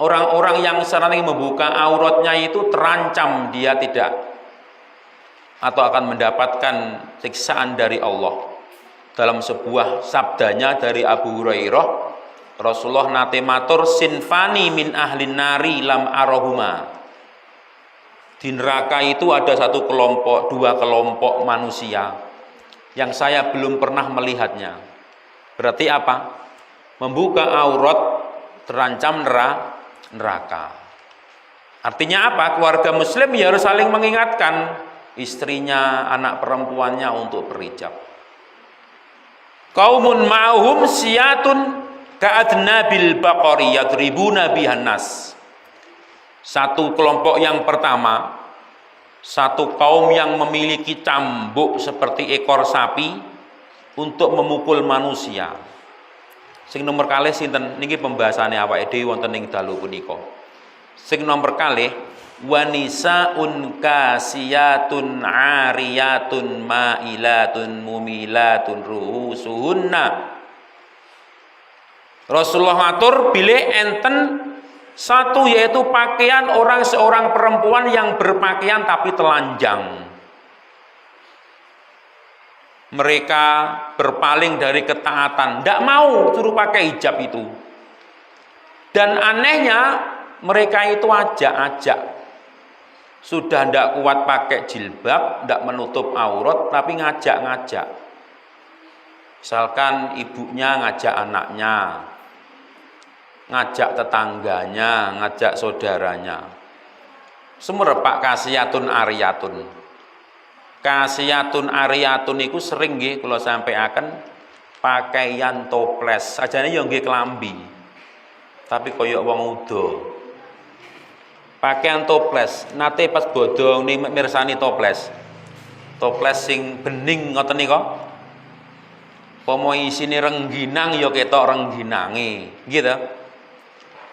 orang-orang yang sering membuka auratnya itu terancam dia tidak atau akan mendapatkan siksaan dari Allah. Dalam sebuah sabdanya dari Abu Hurairah, Rasulullah nate matur sinfani min ahlin nari lam arahuma. Di neraka itu ada dua kelompok manusia yang saya belum pernah melihatnya. Berarti apa? Membuka aurat terancam neraka. Artinya apa? Keluarga muslim ya harus saling mengingatkan istrinya, anak perempuannya untuk berhijab. Qaumun ma'hum siyatun ka'adnabil baqari yadribuna bihan nas. Satu kelompok yang pertama, satu kaum yang memiliki cambuk seperti ekor sapi untuk memukul manusia. Sing nomor kalih sinten niki pembahasannya awake dhewe wonten ing dalu punika. Sing nomor kalih wanisaun kasiyatun ariyatun mailatun mumilatun ruhusuhunna. Rasulullah matur bilih enten satu, yaitu pakaian seorang perempuan yang berpakaian tapi telanjang. Mereka berpaling dari ketaatan, tidak mau suruh pakai hijab itu. Dan anehnya mereka itu ajak-ajak, sudah tidak kuat pakai jilbab, tidak menutup aurat, tapi ngajak-ngajak. Misalkan ibunya ngajak anaknya, ngajak tetangganya, ngajak saudaranya. Semerepak kasiyatun ariyatun. Kasiyatun ariyatun itu sering nggih kula sampaikan pakaian toples. Sajane ya nggih klambi. Tapi koyok wong udo. Pakaian toples. Nate pas bodong nih mirsani toples. Toples sing bening ngoten nika. Pomo isine rengginang ya ketok rengginange, gitu.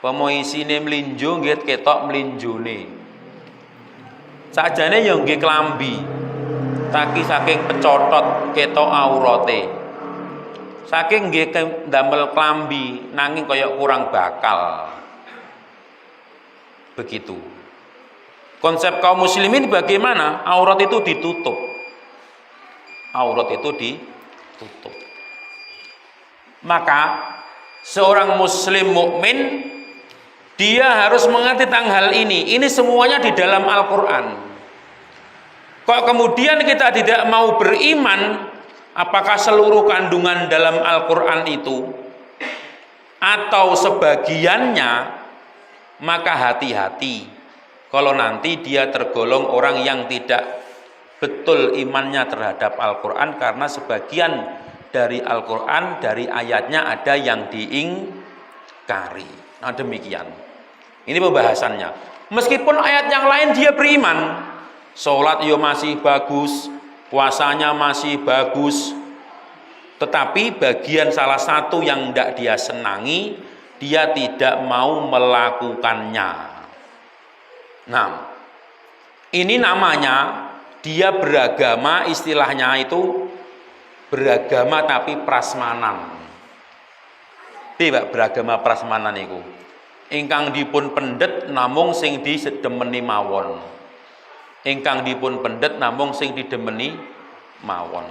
Pomo isine mlinjo nggih ketok mlinjone. Sakjane ya nggih klambi. Taki saking pecotot ketok aurate. Saking nggih ndamel klambi nanging kaya kurang bakal. Begitu. Konsep kaum muslimin bagaimana? Aurat itu ditutup. Aurat itu ditutup. Maka seorang muslim mukmin dia harus mengerti tentang hal ini. Ini semuanya di dalam Al-Quran. Kok kemudian kita tidak mau beriman, apakah seluruh kandungan dalam Al-Quran itu atau sebagiannya, maka hati-hati kalau nanti dia tergolong orang yang tidak betul imannya terhadap Al-Quran, karena sebagian dari Al-Quran, dari ayatnya ada yang diingkari. Nah demikian, ini pembahasannya. Meskipun ayat yang lain dia beriman, sholat yo masih bagus, puasanya masih bagus, tetapi bagian salah satu yang tidak dia senangi, dia tidak mau melakukannya. Nah, ini namanya dia beragama, istilahnya itu beragama tapi prasmanan. Tidak beragama prasmanan itu. Ingkang dipun pendet namung sing didemeni mawon. Ingkang dipun pendet namung sing didemeni mawon.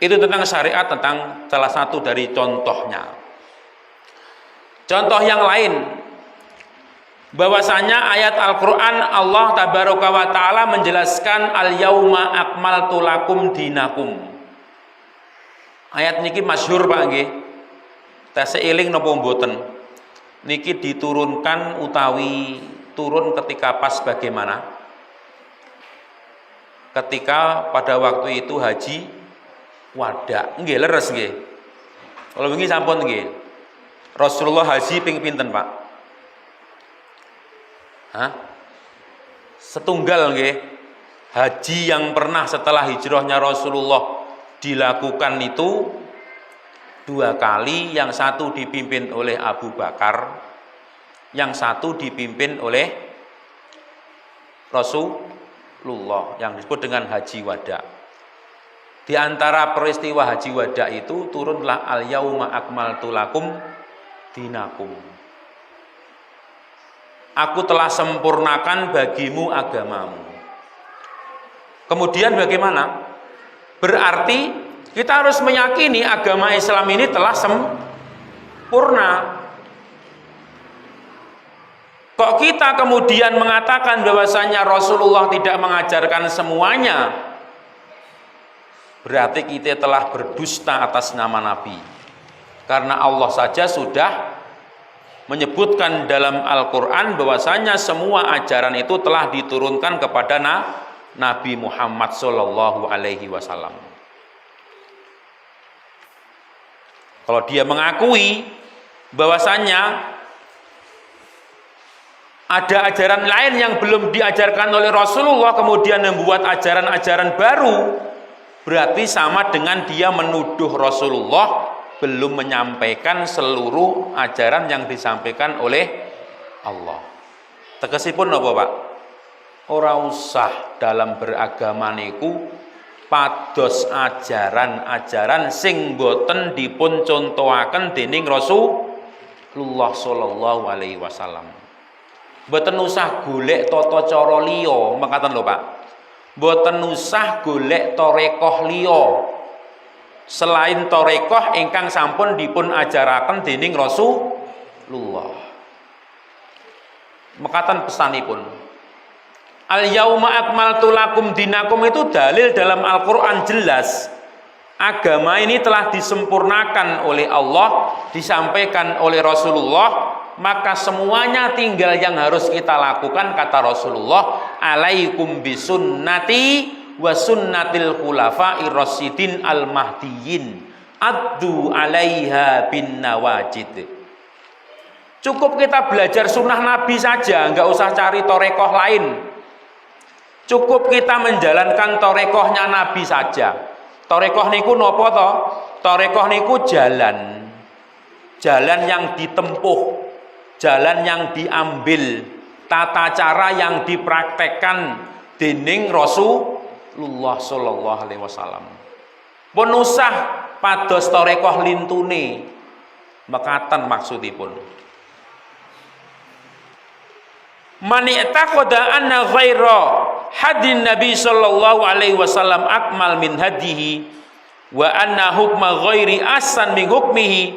Itu tentang syariat, tentang salah satu dari contohnya. Contoh yang lain, bahwasanya ayat Al-Quran Allah tabaraka wa ta'ala menjelaskan al-yauma akmaltu lakum dinakum. Ayat niki masyhur Pak nggih. Tasih eling napa mboten? Niki diturunkan utawi turun ketika pas bagaimana? Ketika pada waktu itu haji wada. Nggih leres nggih. Kalau wingi sampun nggih. Rasulullah haji ping pinten, Pak? Hah? Setunggal nggih. Haji yang pernah setelah hijrahnya Rasulullah dilakukan itu 2 kali, yang satu dipimpin oleh Abu Bakar, yang satu dipimpin oleh Rasulullah, yang disebut dengan haji wada. Di antara peristiwa haji wada itu turunlah al-yauma akmaltu lakum dinakum. Aku telah sempurnakan bagimu agamamu. Kemudian bagaimana? Berarti kita harus meyakini agama Islam ini telah sempurna. Kok kita kemudian mengatakan bahwasanya Rasulullah tidak mengajarkan semuanya? Berarti kita telah berdusta atas nama Nabi. Karena Allah saja sudah menyebutkan dalam Al-Quran bahwasanya semua ajaran itu telah diturunkan kepada Nabi Muhammad Sallallahu Alaihi Wasallam. Kalau dia mengakui bahwasanya ada ajaran lain yang belum diajarkan oleh Rasulullah, kemudian membuat ajaran-ajaran baru, berarti sama dengan dia menuduh Rasulullah belum menyampaikan seluruh ajaran yang disampaikan oleh Allah. Tegesipun napa, Pak? Ora usah dalam beragama niku pados ajaran-ajaran sing boten dipun contohaken dening Rasulullah sallallahu alaihi wasallam. Boten usah golek tata cara liya, mekaten lho, Pak. Boten usah golek tarekoh liya selain tarekoh ingkang sampun dipun ajaraken dening Rasulullah. Mekaten pesanipun. Al-yauma akmaltu lakum dinakum itu dalil dalam Al-Quran jelas. Agama ini telah disempurnakan oleh Allah, disampaikan oleh Rasulullah, maka semuanya tinggal yang harus kita lakukan, kata Rasulullah, alaikum bisunnati wa sunnatil khulafa'ir rasyidin al-mahdiyyin addu alaiha bin nawajid. Cukup kita belajar sunnah Nabi saja, nggak usah cari torekoh lain. Cukup kita menjalankan torekohnya Nabi saja. Torekoh niku nopo to? Torekoh niku jalan yang ditempuh, jalan yang diambil, tata cara yang dipraktekkan dening Rasulullah sallallahu alaihi wasallam. Pun usah pados torekoh lintune, mekaten maksudipun. Man i'taqada anna ghaira hadin Nabi sallallahu alaihi wasallam akmal min hadihi wa anna hukma ghairi asan min hukmihi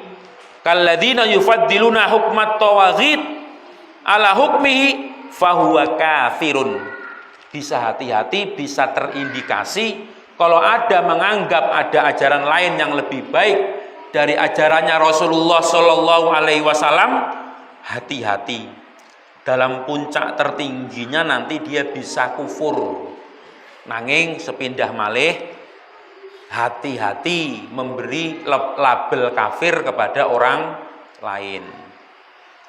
kalladzina yufaddiluna hukmat tawaghit ala hukmihi fahuwa kafirun. Bisa hati-hati, bisa terindikasi kalau ada menganggap ada ajaran lain yang lebih baik dari ajarannya Rasulullah Shallallahu Alaihi Wasallam, hati-hati. Dalam puncak tertingginya nanti dia bisa kufur. Nanging sepindah malih, hati-hati memberi label kafir kepada orang lain.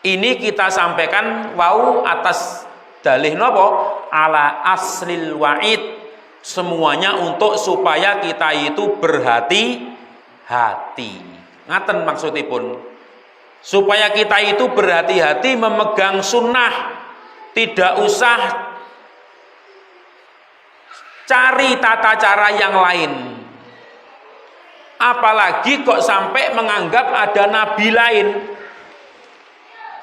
Ini kita sampaikan wau atas dalih nopo ala aslil wa'id, semuanya untuk supaya kita itu berhati-hati. Ngaten maksudipun, supaya kita itu berhati-hati memegang sunnah, tidak usah cari tata cara yang lain. Apalagi kok sampai menganggap ada nabi lain.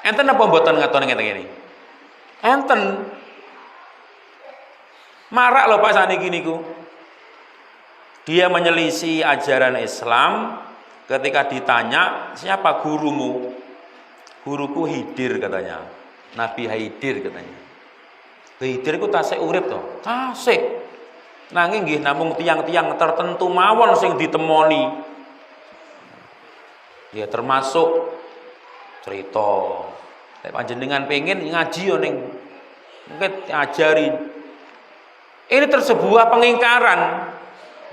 Enten apa mboten ngaton ngeten iki? Enten. Marak lho Pak saniki niku. Dia menyelisih ajaran Islam ketika ditanya, "Siapa gurumu?" "Guruku Hidir," katanya. Nabi Hidir katanya. Hidir iku tasik urip to? Tasik. Nanging nggih namung tiang-tiang tertentu mawon sing ditemoni. Ya termasuk cerita. Nek panjenengan pengen ngaji yo ning mungkin ajarin. Ini tersebuah pengingkaran.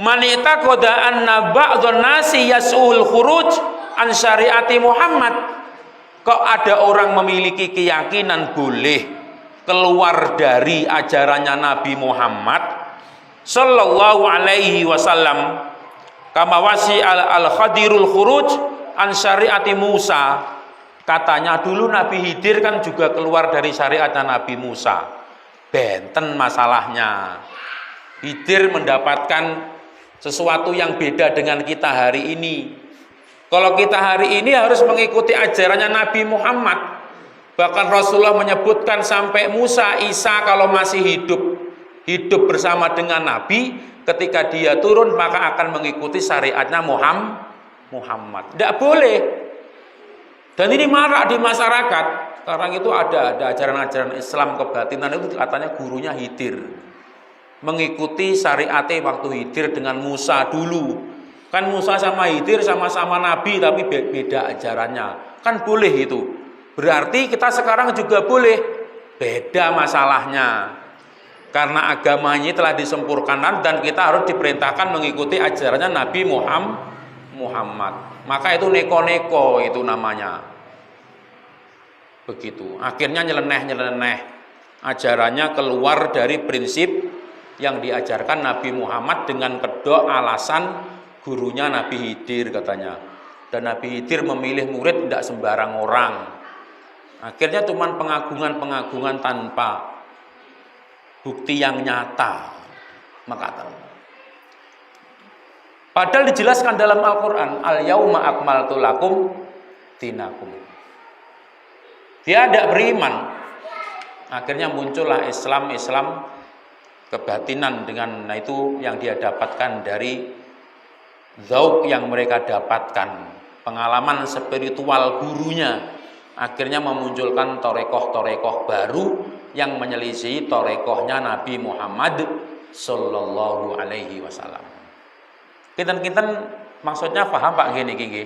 Man yataqada anna ba'dhan nasi yas'ul khuruj an syariati Muhammad. Kok ada orang memiliki keyakinan boleh keluar dari ajarannya Nabi Muhammad sallallahu alaihi wasallam, kama wasi al-Khadirul khuruj an syariati Musa. Katanya dulu Nabi Hidir kan juga keluar dari syariatnya Nabi Musa. Benten masalahnya. Hidir mendapatkan sesuatu yang beda dengan kita hari ini. Kalau kita hari ini harus mengikuti ajarannya Nabi Muhammad. Bahkan Rasulullah menyebutkan sampai Musa, Isa kalau masih hidup bersama dengan Nabi, ketika dia turun maka akan mengikuti syariatnya Muhammad. Tidak boleh. Dan ini marak di masyarakat. Sekarang itu ada ajaran-ajaran Islam kebatinan itu katanya gurunya Hidir. Mengikuti syariatnya waktu Hidir dengan Musa dulu. Kan Musa sama Hidir sama-sama Nabi tapi beda ajarannya. Kan boleh itu. Berarti kita sekarang juga boleh. Beda masalahnya. Karena agamanya telah disempurnakan dan kita harus diperintahkan mengikuti ajarannya Nabi Muhammad. Maka itu neko-neko itu namanya. Begitu. Akhirnya nyeleneh ajarannya keluar dari prinsip yang diajarkan Nabi Muhammad dengan kedok alasan gurunya Nabi Hidir katanya. Dan Nabi Hidir memilih murid tidak sembarang orang. Akhirnya cuma pengagungan-pengagungan tanpa bukti yang nyata. Maka padahal dijelaskan dalam Al-Quran, al-yauma akmaltu lakum dinakum. Dia tidak beriman. Akhirnya muncullah Islam kebatinan dengan itu yang dia dapatkan dari zauq yang mereka dapatkan. Pengalaman spiritual gurunya. Akhirnya memunculkan torekoh-torekoh baru yang menyelisih torekohnya Nabi Muhammad Sallallahu Alaihi Wasallam. Kinten-kinten maksudnya paham Pak gini.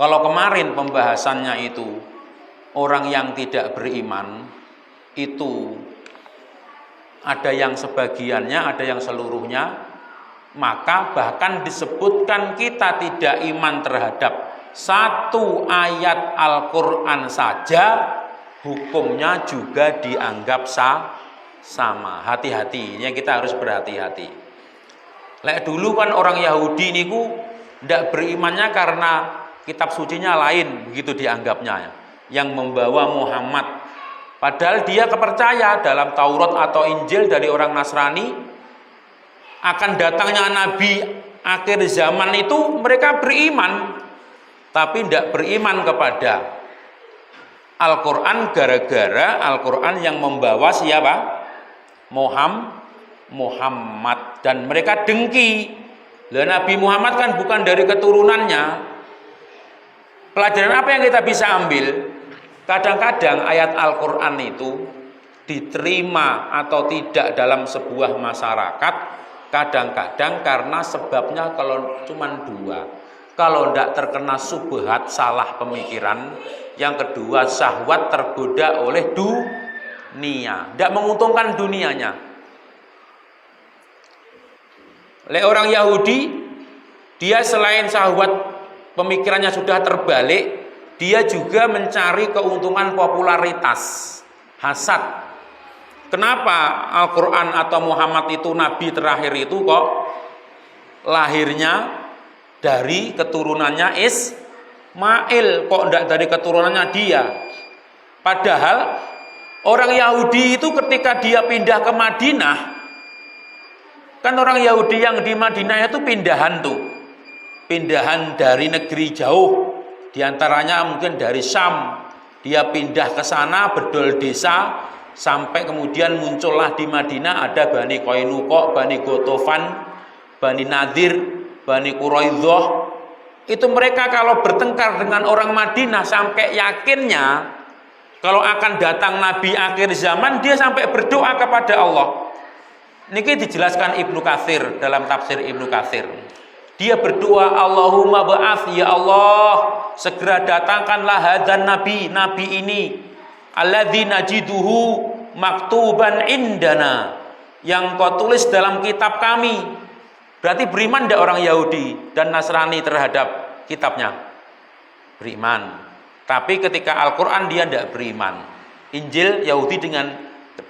Kalau kemarin pembahasannya itu orang yang tidak beriman itu ada yang sebagiannya, ada yang seluruhnya, maka bahkan disebutkan kita tidak iman terhadap satu ayat Al-Quran saja, hukumnya juga dianggap sama. Hati-hati, ini kita harus berhati-hati. Lek dulu kan orang Yahudi niku tidak berimannya karena kitab sucinya lain, begitu dianggapnya, yang membawa Muhammad. Padahal dia kepercaya dalam Taurat atau Injil dari orang Nasrani akan datangnya Nabi akhir zaman itu mereka beriman, tapi tidak beriman kepada Al-Quran gara-gara Al-Quran yang membawa siapa? Muhammad. Dan mereka dengki Lah Nabi Muhammad kan bukan dari keturunannya. Pelajaran apa yang kita bisa ambil? Kadang-kadang ayat Al-Quran itu diterima atau tidak dalam sebuah masyarakat, kadang-kadang karena sebabnya kalau cuma dua. Kalau tidak terkena subhat, salah pemikiran. Yang kedua, syahwat tergoda oleh dunia, tidak menguntungkan dunianya. Oleh orang Yahudi, dia selain syahwat pemikirannya sudah terbalik, dia juga mencari keuntungan popularitas, hasad. Kenapa Al-Quran atau Muhammad itu nabi terakhir itu kok lahirnya dari keturunannya Ismail, kok tidak dari keturunannya dia? Padahal orang Yahudi itu ketika dia pindah ke Madinah, kan orang Yahudi yang di Madinah itu pindahan dari negeri jauh. Di antaranya mungkin dari Syam, dia pindah ke sana bedol desa sampai kemudian muncullah di Madinah ada Bani Qainuqa, Bani Ghatafan, Bani Nadir, Bani Quraidah. Itu mereka kalau bertengkar dengan orang Madinah sampai yakinnya kalau akan datang Nabi akhir zaman, dia sampai berdoa kepada Allah. Niki dijelaskan Ibnu Katsir dalam tafsir Ibnu Katsir. Dia berdoa, Allahumma ba'ath, ya Allah, segera datangkanlah hadan nabi ini, alladzi najiduhu maktuban indana, yang kau tulis dalam kitab kami. Berarti beriman tidak orang Yahudi dan Nasrani terhadap kitabnya? Beriman. Tapi ketika Al-Quran dia tidak beriman. Injil Yahudi dengan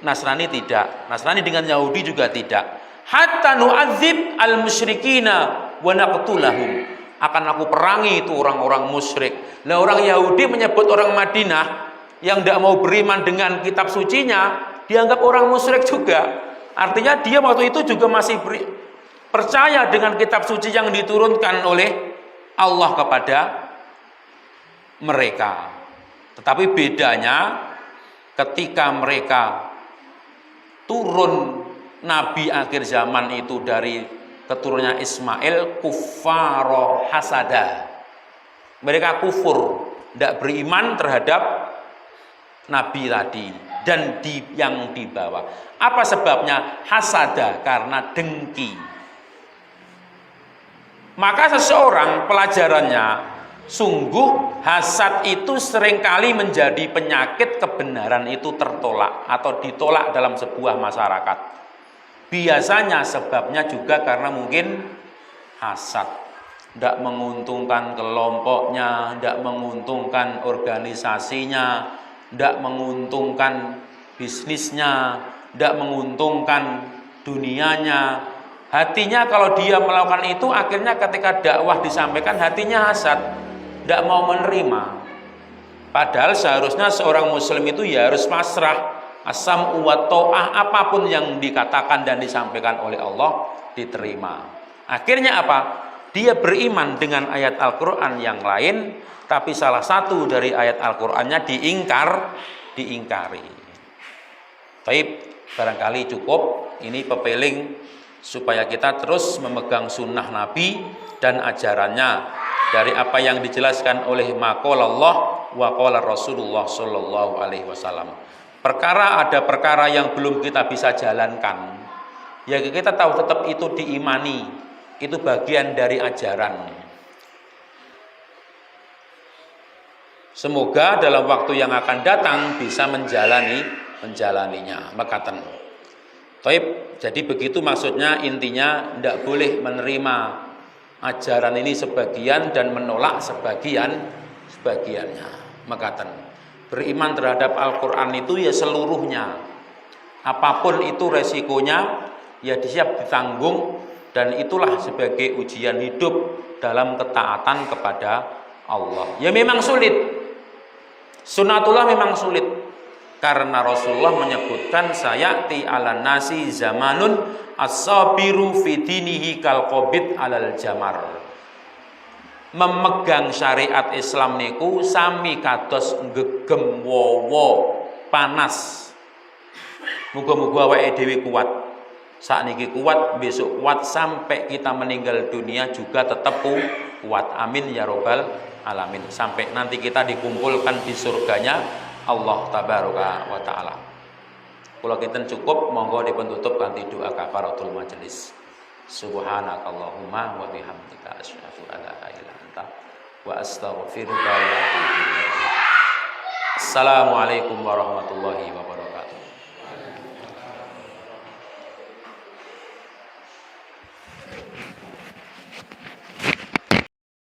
Nasrani tidak, Nasrani dengan Yahudi juga tidak. Hatta nu'adzib al-musyrikina wa naqtulahum, akan aku perangi itu orang-orang musyrik. Nah, orang Yahudi menyebut orang Madinah yang tidak mau beriman dengan kitab sucinya dianggap orang musyrik juga. Artinya dia waktu itu juga masih percaya dengan kitab suci yang diturunkan oleh Allah kepada mereka. Tetapi bedanya ketika mereka turun Nabi akhir zaman itu dari keturunannya Ismail, kuffaro hasada. Mereka kufur, tidak beriman terhadap Nabi tadi dan yang dibawa. Apa sebabnya? Hasada, karena dengki. Maka seseorang pelajarannya, sungguh hasad itu seringkali menjadi penyakit kebenaran itu tertolak atau ditolak dalam sebuah masyarakat. Biasanya sebabnya juga karena mungkin hasad, tidak menguntungkan kelompoknya, tidak menguntungkan organisasinya, tidak menguntungkan bisnisnya, tidak menguntungkan dunianya. Hatinya kalau dia melakukan itu, akhirnya ketika dakwah disampaikan hatinya hasad, tidak mau menerima. Padahal seharusnya seorang muslim itu ya harus pasrah, asam wa ta'ah, apapun yang dikatakan dan disampaikan oleh Allah diterima. Akhirnya apa? Dia beriman dengan ayat Al-Quran yang lain, tapi salah satu dari ayat Al-Qurannya diingkari. Baik, barangkali cukup. Ini pepeling supaya kita terus memegang sunnah Nabi dan ajarannya dari apa yang dijelaskan oleh maqalallah wa qala Rasulullah sallallahu alaihi wasallam. Ada perkara yang belum kita bisa jalankan, ya kita tahu tetap itu diimani, itu bagian dari ajaran. Semoga dalam waktu yang akan datang bisa menjalaninya. Mekaten. Taib, jadi begitu maksudnya, intinya tidak boleh menerima ajaran ini sebagian dan menolak sebagiannya. Mekaten. Beriman terhadap Al-Quran itu ya seluruhnya, apapun itu resikonya ya siap ditanggung, dan itulah sebagai ujian hidup dalam ketaatan kepada Allah. Ya memang sulit, sunatullah memang sulit, karena Rasulullah menyebutkan sayati ala nasi zamanun as-sabiru fi dinihi kal qabid alal jamar. Memegang syariat Islam niku sami kados gegem wowo panas. Muga-muga awake dhewe kuat. Sakniki kuat, besok kuat, sampai kita meninggal dunia juga tetap kuat. Amin ya robbal alamin. Sampai nanti kita dikumpulkan di surganya Allah tabaraka wa taala. Kula kinten cukup, monggo dipun tutup kanthi doa kafaratul majelis. Subhanakallahumma wa bihamdika asyhadu an la ilaha illa anta wa astaghfiruka wa atubu ilaik. Assalamualaikum warahmatullahi wabarakatuh.